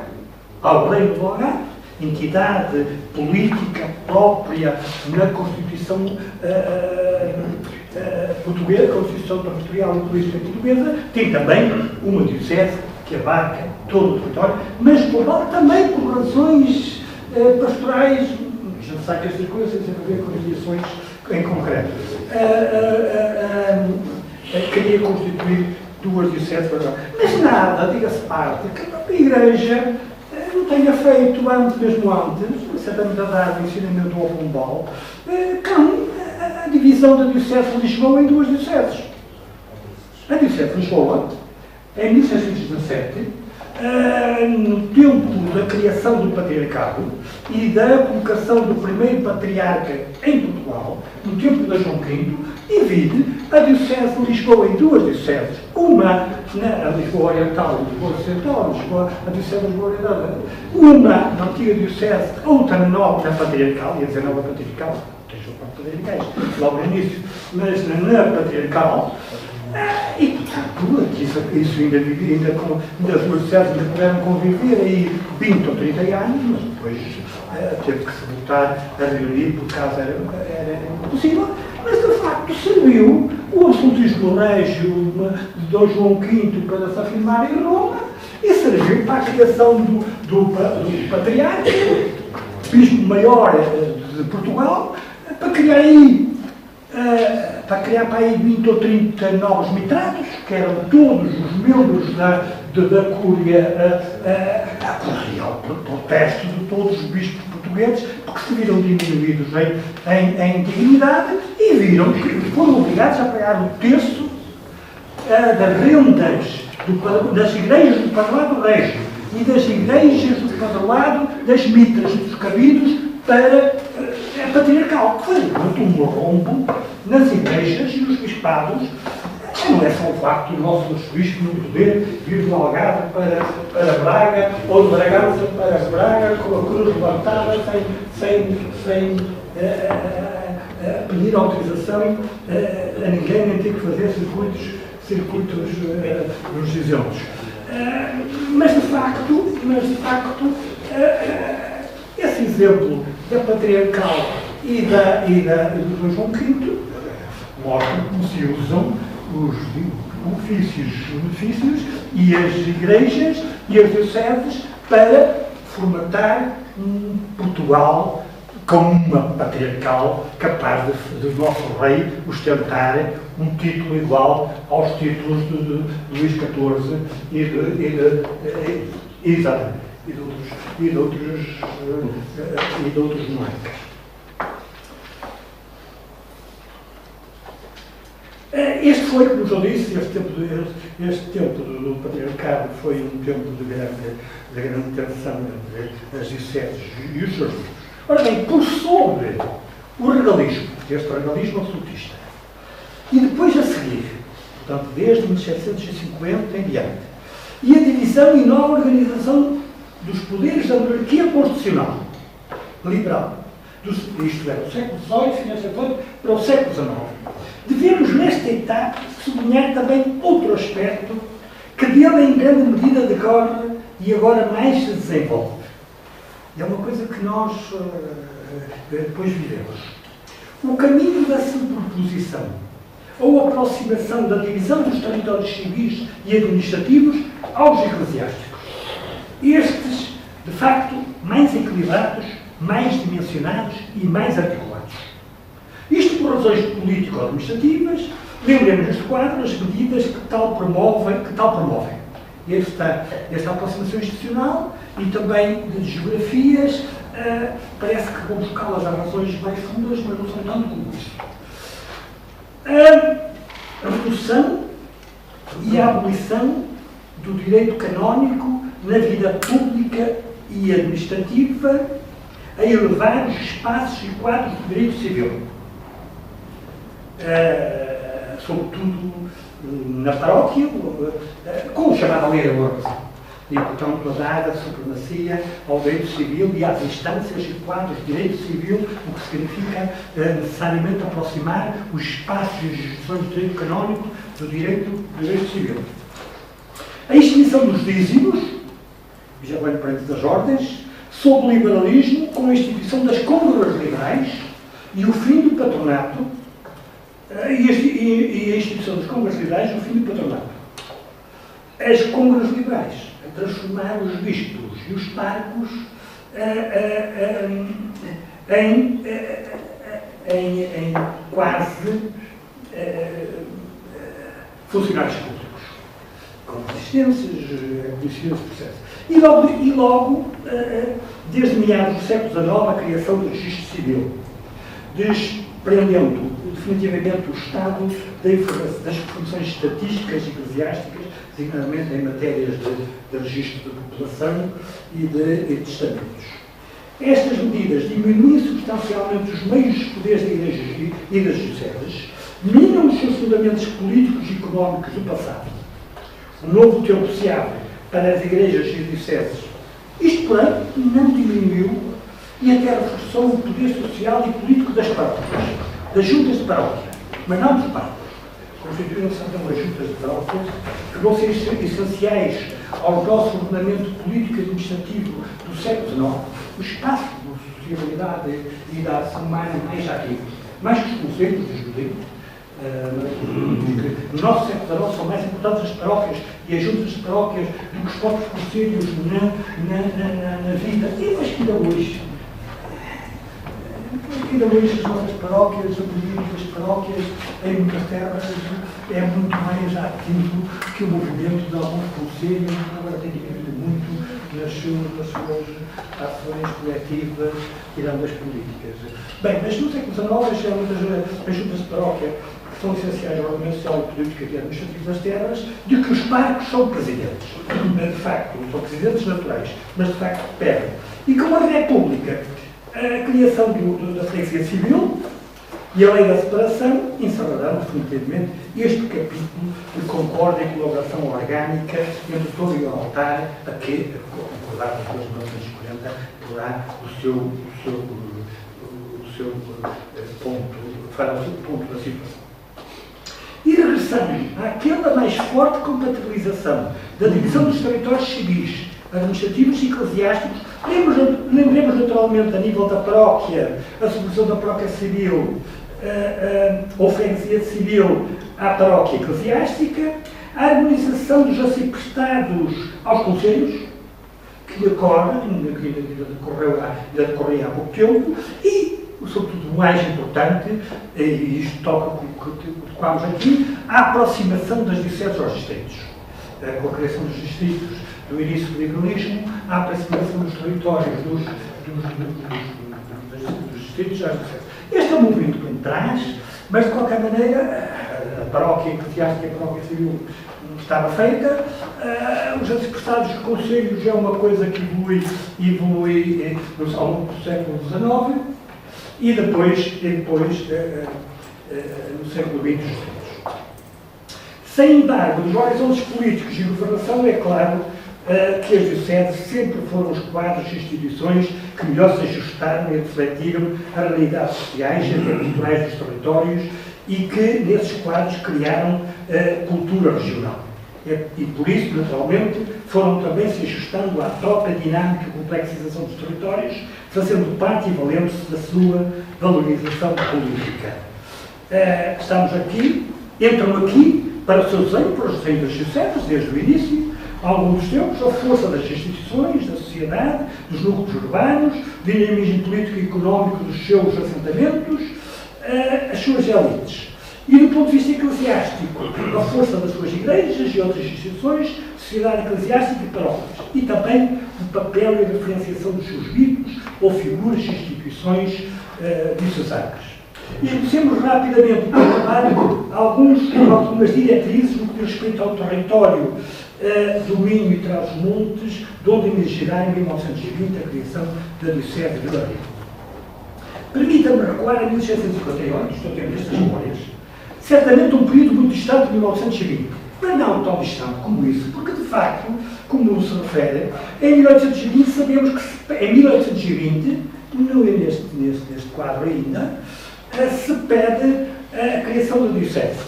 ao Reino do Algarve, entidade política própria na Constituição portuguesa, Constituição territorial e política portuguesa, tem também uma diocese que abarca todo o território, mas Pombal também por razões pastorais, a gente sabe que estas coisas têm a ver com mediações em concreto. Queria constituir duas dioceses, mas nada, diga-se parte, que a Igreja não tenha feito mesmo antes, certamente a dar o ensinamento ao Pombal, a divisão da Diocese de Lisboa em duas dioceses. A Diocese de Lisboa, em 1617, no tempo da criação do patriarcado e da colocação do primeiro patriarca em Portugal, no tempo de João V, divide a Diocese de Lisboa em duas dioceses, uma na Lisboa Oriental e Lisboa Ocidental, a Diocese de Lisboa Oriental, uma na antiga Diocese, outra na nova patriarcal, ia dizer nova patriarcal, tem patriarcais, logo no início, mas na patriarcal. E, portanto, isso ainda as duas dioceses ainda puderam conviver aí 20 ou 30 anos, mas depois teve que se voltar a reunir, por causa era impossível. Mas, de facto, serviu o absolutismo régio de Dom João V para se afirmar em Roma e serviu para a criação do patriarca, bispo maior de Portugal, para criar aí para criar para aí 20 ou 30 novos mitrados, que eram todos os membros da Cúria Real, por protesto de todos os bispos portugueses, porque se viram diminuídos em dignidade e viram que foram obrigados a pagar o terço das rendas das igrejas do Padroado Régio e das igrejas do Padroado das Mitras e dos Cabidos para a patriarcal, que foi um rombo nas igrejas e nos bispados. Não é só o facto do nosso arcebispo não poder vir do Algarve para Braga, ou de Bragança para Braga, com a cruz levantada, sem pedir autorização a ninguém, nem ter que fazer circuitos nos isentos. Mas de facto, esse exemplo da patriarcal e do João V mostra como se usam os benefícios e as igrejas e as dioceses para formatar um Portugal com uma patriarcal capaz de nosso rei ostentar um título igual aos títulos de Luís XIV e de outros monarcas. Este foi, como eu disse, este tempo do patriarcado foi um tempo de grande tensão entre as dioceses e os seus livros. Ora bem, por sobre o regalismo, este regalismo absolutista, e depois a seguir, portanto, desde 1750 em diante, e a divisão e nova organização dos poderes da monarquia constitucional liberal, isto é, do século XVIII, financiador, para o século XIX, devemos nesta etapa sublinhar também outro aspecto que dele em grande medida decorre e agora mais se desenvolve. É uma coisa que nós depois viremos. O caminho da superposição ou aproximação da divisão dos territórios civis e administrativos aos eclesiásticos. Estes, de facto, mais equilibrados, mais dimensionados e mais articulados. Isto por razões político-administrativas, lembremos neste quadro as medidas que tal promovem esta aproximação institucional e também de geografias, parece que vão buscá-las a razões mais fundas, mas não são tanto como isto. A redução e a abolição do direito canónico na vida pública e administrativa, a elevar os espaços e quadros do direito civil, sobretudo na paróquia, com o chamado lei da ordem, e, portanto, a dar a supremacia ao direito civil e às instâncias e quadros de direito civil, o que significa necessariamente aproximar os espaços e as instituições do direito canónico do direito civil. A extinção dos dízimos, já venho para das ordens, sob o liberalismo, com a instituição das cômoras liberais e o fim do patronato, e a instituição das cômoras liberais e o fim do patronato. As cômoras liberais, a transformar os bispos e os parcos em quase funcionários públicos, com resistências, conhecidos processos. E logo, desde meados do século XIX, a criação do registro civil, desprendendo definitivamente o Estado das informações estatísticas e eclesiásticas, designadamente em matérias de registro de população e de testamentos. Estas medidas diminuem substancialmente os meios e poderes da Igreja e das dioceses, minam os seus fundamentos políticos e económicos do passado. O novo tempo se abre para as igrejas e dioceses. Isto, porém, não diminuiu e até reforçou o poder social e político das paróquias, das juntas de paróquia, mas não dos parcos. Constituíram-se então as juntas de paróquias, que vão ser essenciais ao nosso ordenamento político e administrativo do século XIX, o espaço de sociabilidade e da ação humana mais ativo, mais que os conselhos de judeus. No nosso século XIX são mais importantes as paróquias e as juntas de paróquias do que os próprios conselhos na vida. E mas que ainda hoje Ainda hoje as nossas paróquias, o movimento das paróquias em muitas terras é muito mais ativo que o movimento de alguns conselhos, agora tem diminuído muito nas suas ações coletivas, tirando as políticas. Bem, mas no século XIX, as juntas de paróquia que são essenciais ao ordenamento social e político e administrativo das terras, de que os parques são presidentes. De facto, são presidentes naturais, mas de facto perdem. E com a República, a criação da freguesia civil e a lei da separação encerrarão definitivamente este capítulo de concórdia e colaboração orgânica entre todo e o altar a que, concordado com 1940, terá o seu ponto, fará o seu ponto da situação. E regressamos àquela mais forte compatibilização da divisão dos territórios civis, administrativos e eclesiásticos. Lembremos naturalmente, a nível da paróquia, a subdivisão da paróquia civil, ou freguesia civil à paróquia eclesiástica, a harmonização dos assiprestados aos conselhos, que decorria há pouco tempo, e, sobretudo, o mais importante, e isto toca com o que tocámos aqui, a aproximação das dioceses aos distritos. Com a criação dos distritos, do início do liberalismo, a aproximação dos territórios dos distritos às dioceses. Este é um movimento que traz, mas de qualquer maneira, a paróquia eclesiástica e a paróquia civil estava feita, os assiprestados dos conselhos é uma coisa que evolui ao longo do século XIX e depois no século XX. Sem embargo, nos horizontes políticos e governação, é claro que as dioceses sempre foram os quadros e instituições que melhor se ajustaram e refletiram as realidades sociais e culturais dos territórios e que, nesses quadros, criaram cultura regional. E, por isso, naturalmente, foram também se ajustando à própria dinâmica e complexização dos territórios, fazendo parte e valendo-se da sua valorização política. Estamos aqui, entram aqui, para o seu desenho, para os desenhos das dioceses, desde o início, ao longo dos tempos, a força das instituições, da sociedade, dos núcleos urbanos, do dinamismo político e económico dos seus assentamentos, as suas elites. E, do ponto de vista eclesiástico, a força das suas igrejas e outras instituições, sociedade eclesiástica e paróquias. E também o papel e a diferenciação dos seus bispos ou figuras e instituições diocesanas. E conhecemos rapidamente o trabalho algumas diretrizes no que diz respeito ao território do Minho e Trás-os-Montes, de onde emergirá em 1920 a criação da Diocese de Vila Real. Permita-me recuar a 1658, estou a ter estas memórias, certamente um período muito distante de 1920, mas não tão distante como isso, porque de facto, como se refere, em 1820 sabemos que em 1820, não é neste quadro ainda, se pede a criação da Diocese.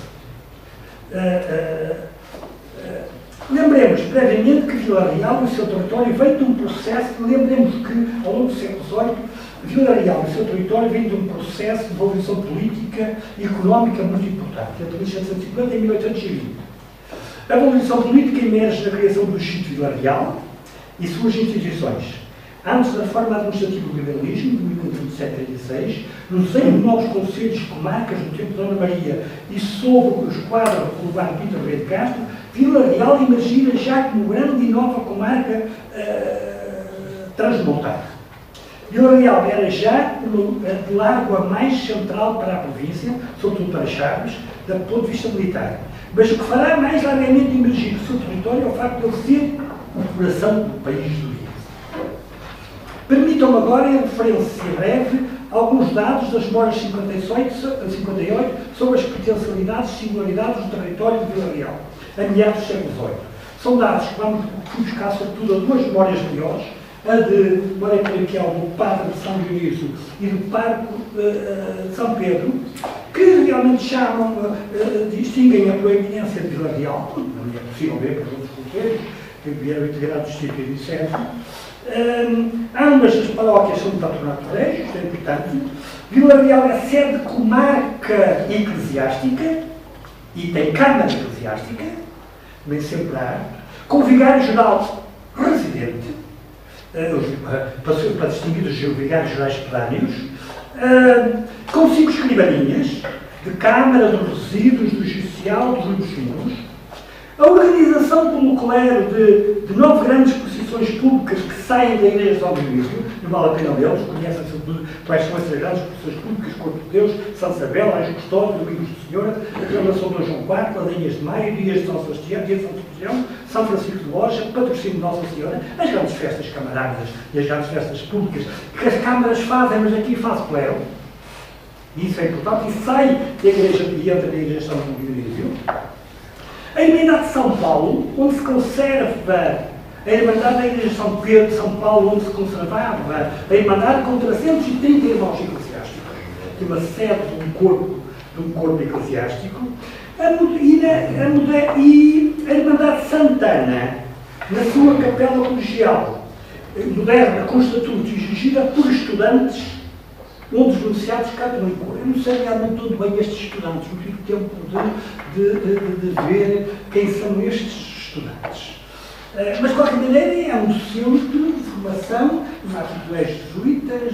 Lembremos brevemente que Vila Real e o seu território vem de um processo, lembremos que ao longo do século XVIII, Vila Real e o seu território vem de um processo de evolução política e económica muito importante, entre 1750 e 1820. A evolução política emerge na criação do Distrito de Vila Real e suas instituições. Antes da reforma administrativa do liberalismo, de 1827 a 1836, no desenho de novos concelhos e comarcas no tempo de Dona Maria e sob os quadros do Urbano Pinto Rei de Castro, Vila Real emergira já como grande e nova comarca transmontada. Vila Real era já de largo a mais central para a província, sobretudo para Chaves, do ponto de vista militar. Mas o que fará mais largamente emergir o seu território é o facto de ele ser o coração do país do Rio. Permitam-me agora, em referência breve, alguns dados das memórias 58 sobre as potencialidades e singularidades do território de Vila Real, a meados do século XVIII. São dados que vamos buscar, sobretudo, a duas memórias melhores, a de memória paroquial do Padre de São Dionísio e do Parco de São Pedro, que realmente distinguem a proeminência de Vila Real, não é possível ver para os outros conselhos, que vieram integrar o distrito e disseram. Ambas as paróquias são de patronato régio, isto é importante. Vila Real é sede de comarca eclesiástica e tem Câmara Eclesiástica, nem sempre há, com vigário-geral residente, para distinguir os vigários gerais pedâneos, com 5 escrivaninhas, de Câmara, dos Resíduos, do Judicial, dos Livros Finos, a organização pelo clero de 9 grandes posições públicas que saem da Igreja de São Luísio, não vale a pena lê-los, conhecem-se quais são essas grandes posições públicas, Corpo de Deus, São Isabel, Anjo Custódio, Domingos do Senhor, a Proclamação de João IV, Larinhas de Maio, Dias de São Sebastião, Dia de São Sebastião, São Francisco de Loja, Patrocínio de Nossa Senhora, as grandes festas camarárias e as grandes festas públicas que as câmaras fazem, mas aqui faz clero. Isso é importante, e sai da Igreja e entra na Igreja de São Luísio. A Irmandade de São Paulo, onde se conserva a Irmandade da Igreja de São Pedro de São Paulo, onde se conservava a Irmandade com 330 irmãos eclesiásticos, que é uma sede de um corpo eclesiástico, e a Irmandade de Santana, na sua capela colegial, moderna, constituída e dirigida por estudantes, onde os noviciados cabem no cor. Eu não sei realmente onde vêm estes estudantes, não tive tempo de ver quem são estes estudantes. Mas, de qualquer maneira, é um centro de formação, os colégios jesuítas,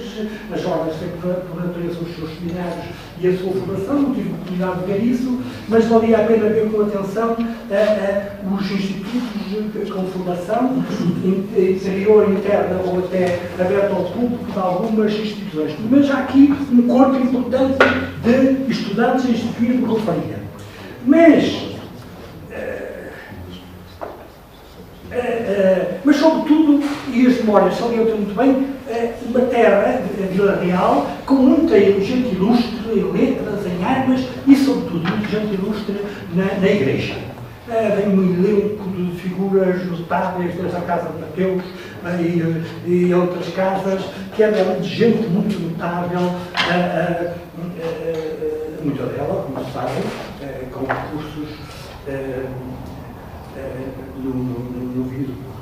as ordens têm por natureza os seus seminários e a sua formação, não tive oportunidade de ver isso, mas valia a pena ver com atenção os institutos com formação interior, interna ou até aberta ao público de algumas instituições. Mas há aqui um corpo importante de estudantes a instituir por confraria. Mas, sobretudo, e as memórias salientam muito bem, uma terra, a Vila Real, com muita gente ilustre em letras, em armas e, sobretudo, muita gente ilustre na Igreja. Vem um elenco de figuras notáveis, desde a Casa de Mateus e outras casas, que é de gente muito notável, muita dela, como sabem, com recursos no vinho do Porto.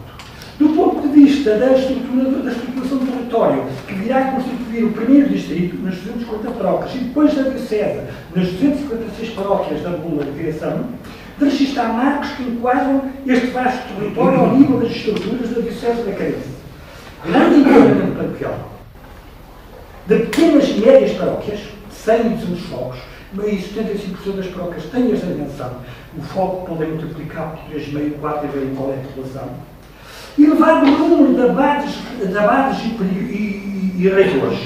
Do ponto de vista da estruturação do território, que virá constituir o primeiro distrito, nas 250 paróquias, e depois da Diocese, nas 256 paróquias da Bula de Criação, de registrar marcos que enquadram este vasto território ao nível das estruturas da Diocese da Carense. Grande enquadramento paroquial, de pequenas e médias paróquias, 100 e 200 focos, mas 75% das paróquias têm esta dimensão. O foco pode multiplicar por 3,5, 4 e ver qual é a população. E levar o número de abades e reitores,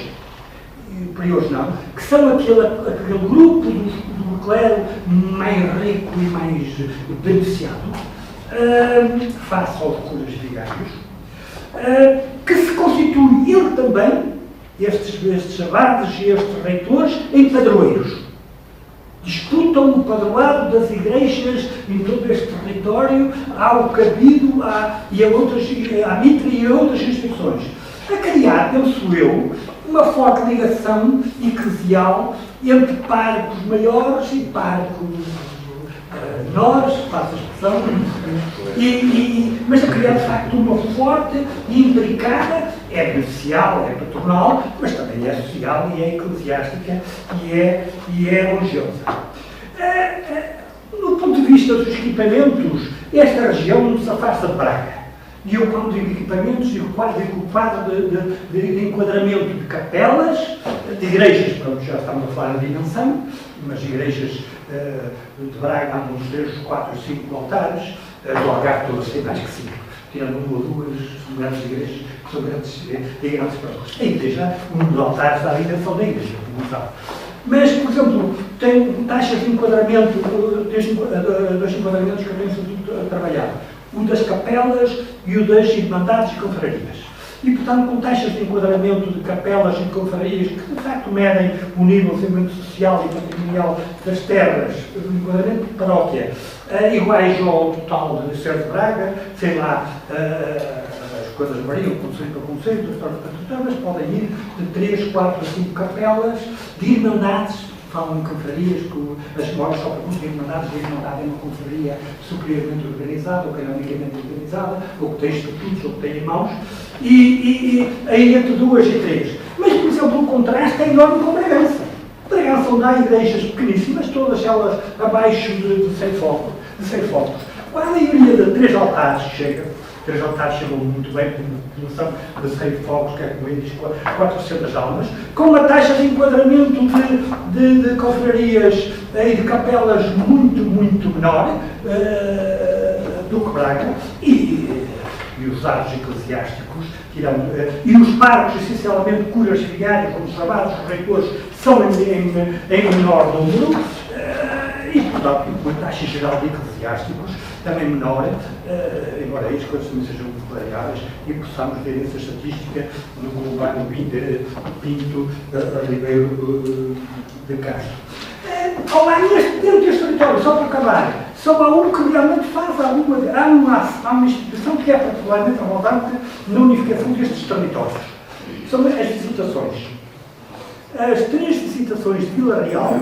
priores não, que são aquele grupo do clero mais rico e mais beneficiado, face aos curas vigários, que se constitui ele também, estes abades e estes reitores, em padroeiros. Disputam o padroado das igrejas em todo este território, ao Cabido, à Mitra e a outras instituições. A criar, penso eu, uma forte ligação eclesial entre párocos maiores e párocos menores, faço a expressão, mas a criar, de facto, uma forte e imbricada, é beneficial, é patronal, mas também é social e é eclesiástica e é religiosa. Do ponto de vista dos equipamentos, esta região não se afasta de Braga. E eu, quando digo equipamentos, digo o quadro de enquadramento de capelas, de igrejas, pronto, já estamos a falar de dimensão, mas igrejas de Braga há uns 3, 4, 5 altares, do Algarve todas têm mais que 5, tirando uma ou duas grandes igrejas, que são grandes paróquias. A igreja, um dos altares da dimensão da igreja, como sabe. Mas, por exemplo, tem taxas de enquadramento, dois enquadramentos que eu tenho trabalhado. O das capelas e o das irmandades e confrarias. E, portanto, com taxas de enquadramento de capelas e confrarias que, de facto, medem o nível de desenvolvimento social e patrimonial das terras, do enquadramento de paróquia, iguais ao total de Cerro de Braga, sei lá, as coisas variam, conceito a conceito, história para história, mas podem ir de 3, 4 a 5 capelas de irmandades, falam em confrarias, as memórias só perguntam de irmandades, a irmandade é uma confraria superiormente organizada, ou canonicamente organizada, ou que tem estatutos, ou que tem irmãos, e aí entre 2 e 3. Mas, por exemplo, o contraste é enorme com Bragança. Bragança onde há igrejas pequeníssimas, todas elas abaixo de 100 focos. Quando a maioria de 3 altares chega, Trajano Sá chamou muito bem, população de Serreiro de Fogos, que é como ele diz, 400 almas, com uma taxa de enquadramento de confrarias e de capelas muito menor do que Braga, e os atos eclesiásticos, e os parques, essencialmente curas vigárias, como os abados, os reitores, são em menor número, e, portanto, uma taxa geral de eclesiásticos também menor, embora as coisas também sejam muito variáveis, e possamos ver essa estatística no Global Pinto Ribeiro de Castro. Dentro deste território, só para acabar, só há um que realmente faz há uma instituição que é particularmente relevante na unificação destes territórios. São as visitações. As 3 visitações de Vila Real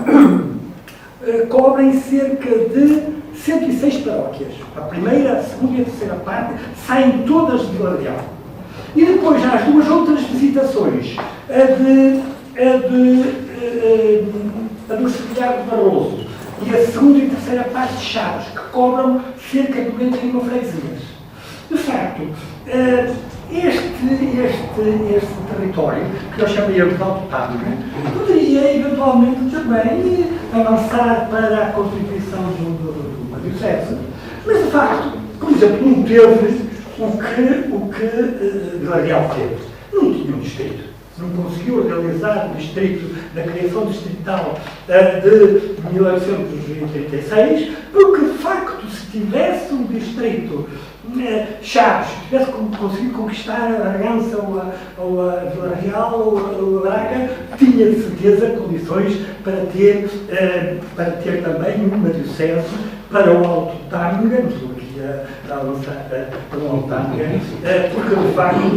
cobrem cerca de 106 paróquias. A primeira, a segunda e a terceira parte saem todas de Vila Real. E depois há as 2 outras visitações, a do Sevilhado de Barroso e a segunda e terceira parte de Chaves, que cobram cerca de 91 freguesias. De facto, este território, que eu chamaria de autarca, poderia eventualmente também avançar para a constituição de uma diocese, mas de facto, por exemplo, não teve o que Vila Real teve. Não tinha um distrito. Não conseguiu realizar o distrito, da criação distrital de 1836, porque de facto, se tivesse um distrito Chaves, se tivesse conseguido conquistar a Bragança ou a Vila Real ou a Braga, tinha de certeza condições para ter também uma diocese para o Alto Tâmega, não estou aqui a avançar para o Alto Tâmega, porque de facto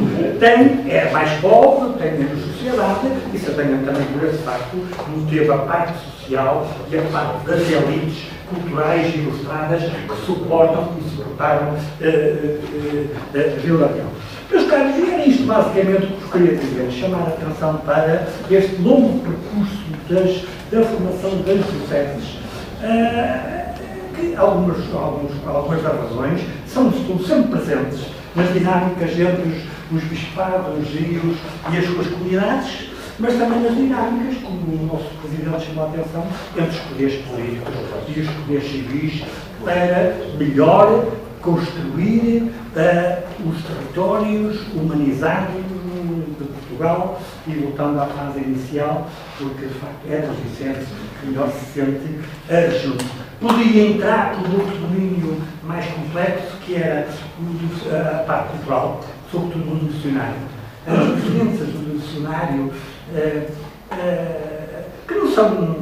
é mais pobre, tem menos sociedade, e certamente também por esse facto não teve a parte social e a parte das elites culturais ilustradas que suportaram Vila Real. Meus caros, era isto basicamente o que eu queria dizer, chamar a atenção para este longo percurso da formação das dioceses, que algumas das razões estão sempre presentes nas dinâmicas entre os bispados e as suas comunidades, mas também nas dinâmicas, como o nosso Presidente chamou a atenção, entre os poderes políticos e os poderes civis, para melhor construir os territórios humanizados de Portugal, e voltando à fase inicial, porque de facto é dos Vicentes que melhor se sente junto. Podia entrar por outro domínio mais complexo, que era a parte cultural, sobretudo no dicionário. As diferenças do dicionário, que não são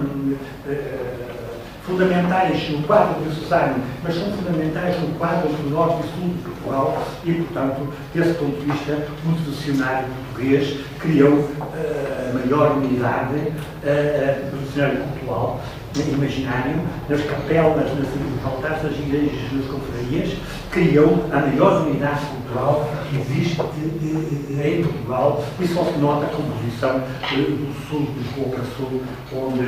fundamentais no quadro diocesano, mas são fundamentais no quadro do norte e sul de Portugal, e, portanto, desse ponto de vista, o dicionário português criou a maior unidade do dicionário cultural imaginário, nas capelas, nos altares das igrejas, nas confrarias, criou a maior unidade cultural que existe em Portugal, e só se nota a composição do sul de Lisboa para sul, onde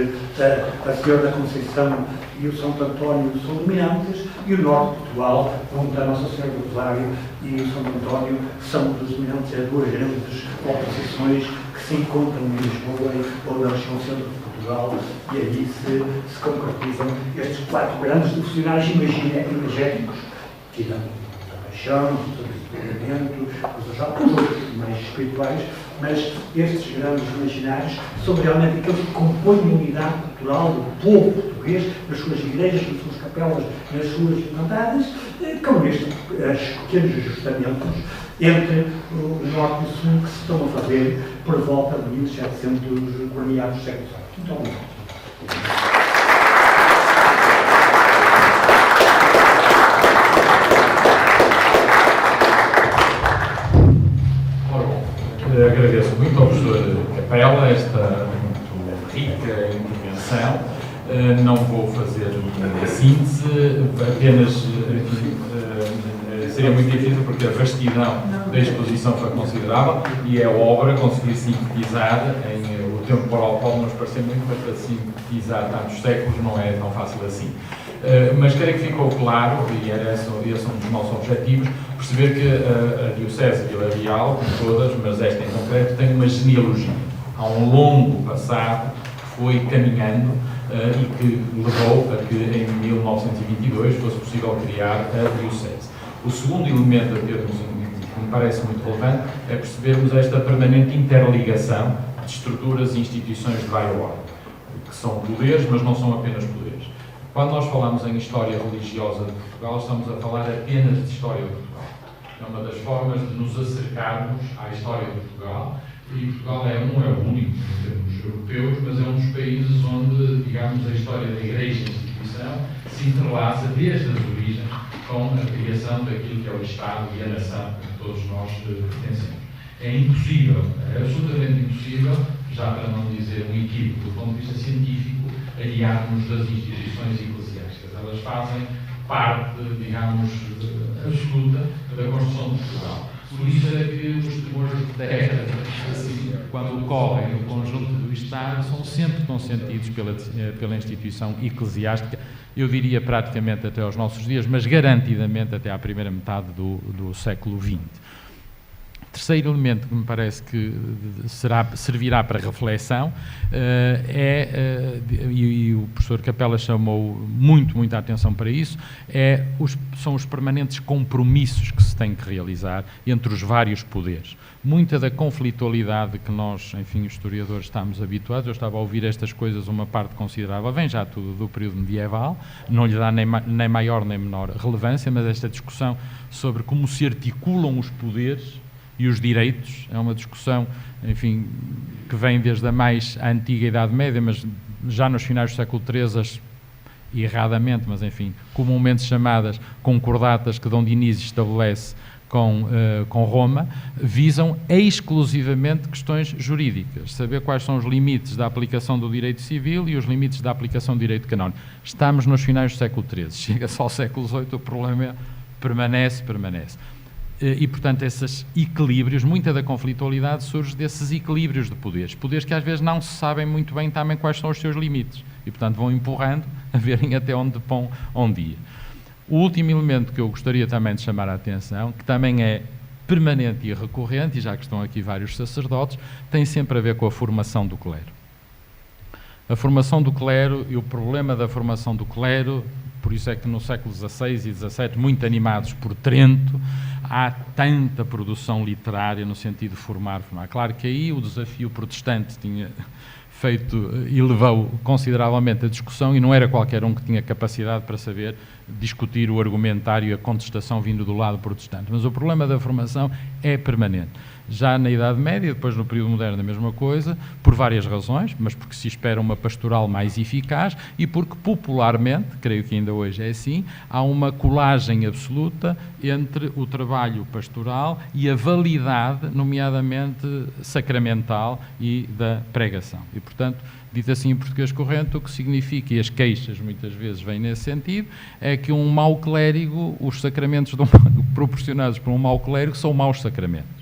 a Senhora da Conceição e o Santo António são dominantes, e o norte de Portugal, onde a Nossa Senhora do Rosário e o Santo António são dos dominantes. Há 2 grandes oposições que se encontram em Lisboa ou na região centro de Portugal, e aí se concretizam estes 4 grandes dicionários imagéticos, tirando a paixão, o desenvolvimento, os outros mais espirituais, mas estes grandes imaginários são realmente aqueles que compõem a unidade cultural do povo português, nas suas igrejas, nas suas capelas, nas suas irmandades, com estes pequenos ajustamentos entre o norte e o sul que se estão a fazer por volta de 1700, por meados do século XVIII. Muito obrigado. Agradeço muito ao professor Capela esta muito rica intervenção. Não vou fazer uma síntese, apenas seria muito difícil porque a vastidão da exposição foi considerável e a obra conseguir sintetizar em o temporal pode nos parecer muito, mas para sintetizar tantos séculos não é tão fácil assim. Mas creio que ficou claro, e esse é um dos nossos objetivos, perceber que a Diocese de Vila Real, como todas, mas esta em concreto, tem uma genealogia. Há um longo passado que foi caminhando e que levou a que em 1922 fosse possível criar a Diocese. O segundo elemento a termos, que me parece muito relevante, é percebermos esta permanente interligação de estruturas e instituições de várias ordens, que são poderes, mas não são apenas poderes. Quando nós falamos em história religiosa de Portugal, estamos a falar apenas de história de Portugal. É uma das formas de nos acercarmos à história de Portugal, e Portugal não é o único em termos europeus, mas é um dos países onde, digamos, a história da Igreja e da instituição se entrelaça desde as origens com a criação daquilo que é o Estado e a nação a que todos nós pertencemos. É impossível, é absolutamente impossível, já para não dizer um equívoco do ponto de vista científico, aliarmos das instituições eclesiásticas. Elas fazem parte, digamos, absoluta da construção de Portugal. Por isso é que os temores de terra, assim, quando ocorrem no conjunto do Estado, são sempre consentidos pela instituição eclesiástica, eu diria praticamente até aos nossos dias, mas garantidamente até à primeira metade do século XX. Terceiro elemento que me parece que servirá para reflexão e o professor Capela chamou muita atenção para isso, são os permanentes compromissos que se têm que realizar entre os vários poderes. Muita da conflitualidade que nós, enfim, os historiadores, estamos habituados, eu estava a ouvir estas coisas, uma parte considerável, vem já tudo do período medieval, não lhe dá nem maior nem menor relevância, mas esta discussão sobre como se articulam os poderes e os direitos, é uma discussão, enfim, que vem desde a mais antiga Idade Média, mas já nos finais do século XIII, erradamente, mas enfim, comumente chamadas concordatas que Dom Dinis estabelece com Roma, visam exclusivamente questões jurídicas, saber quais são os limites da aplicação do direito civil e os limites da aplicação do direito canónico. Estamos nos finais do século XIII, chega-se ao século XVIII, o problema permanece. E, portanto, esses equilíbrios, muita da conflitualidade surge desses equilíbrios de poderes que às vezes não se sabem muito bem também quais são os seus limites e, portanto, vão empurrando a verem até onde ir. O último elemento que eu gostaria também de chamar a atenção, que também é permanente e recorrente, e já que estão aqui vários sacerdotes, tem sempre a ver com a formação do clero. A formação do clero e o problema da formação do clero, por isso é que no século XVI e XVII, muito animados por Trento, há tanta produção literária no sentido de formar. Claro que aí o desafio protestante tinha elevou consideravelmente a discussão e não era qualquer um que tinha capacidade para saber discutir o argumentário e a contestação vindo do lado protestante. Mas o problema da formação é permanente. Já na Idade Média, depois no período moderno a mesma coisa, por várias razões, mas porque se espera uma pastoral mais eficaz e porque popularmente, creio que ainda hoje é assim, há uma colagem absoluta entre o trabalho pastoral e a validade, nomeadamente sacramental e da pregação. E, portanto, dito assim em português corrente, o que significa, e as queixas muitas vezes vêm nesse sentido, é que um mau clérigo, os sacramentos proporcionados por um mau clérigo são maus sacramentos.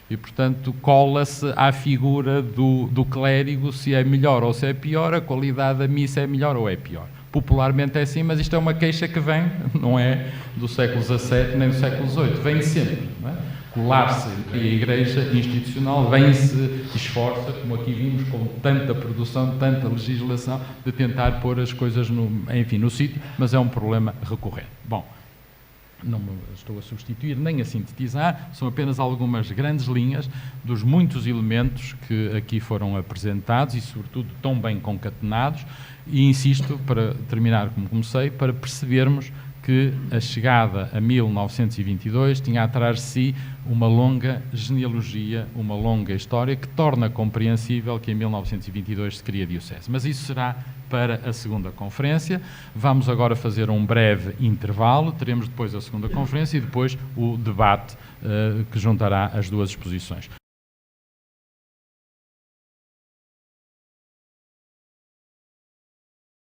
E, portanto, cola-se à figura do clérigo se é melhor ou se é pior, a qualidade da missa é melhor ou é pior. Popularmente é assim, mas isto é uma queixa que vem, não é do século XVII nem do século XVIII, vem sempre. Não é? Colar-se entre a Igreja institucional, vem-se, esforça, como aqui vimos, com tanta produção, tanta legislação, de tentar pôr as coisas no sítio, mas é um problema recorrente. Bom, não me estou a substituir nem a sintetizar, são apenas algumas grandes linhas dos muitos elementos que aqui foram apresentados e, sobretudo, tão bem concatenados, e insisto, para terminar como comecei, para percebermos que a chegada a 1922 tinha atrás de si uma longa genealogia, uma longa história que torna compreensível que em 1922 se cria a Diocese. Mas isso será para a segunda conferência. Vamos agora fazer um breve intervalo, teremos depois a segunda conferência e depois o debate que juntará as duas exposições.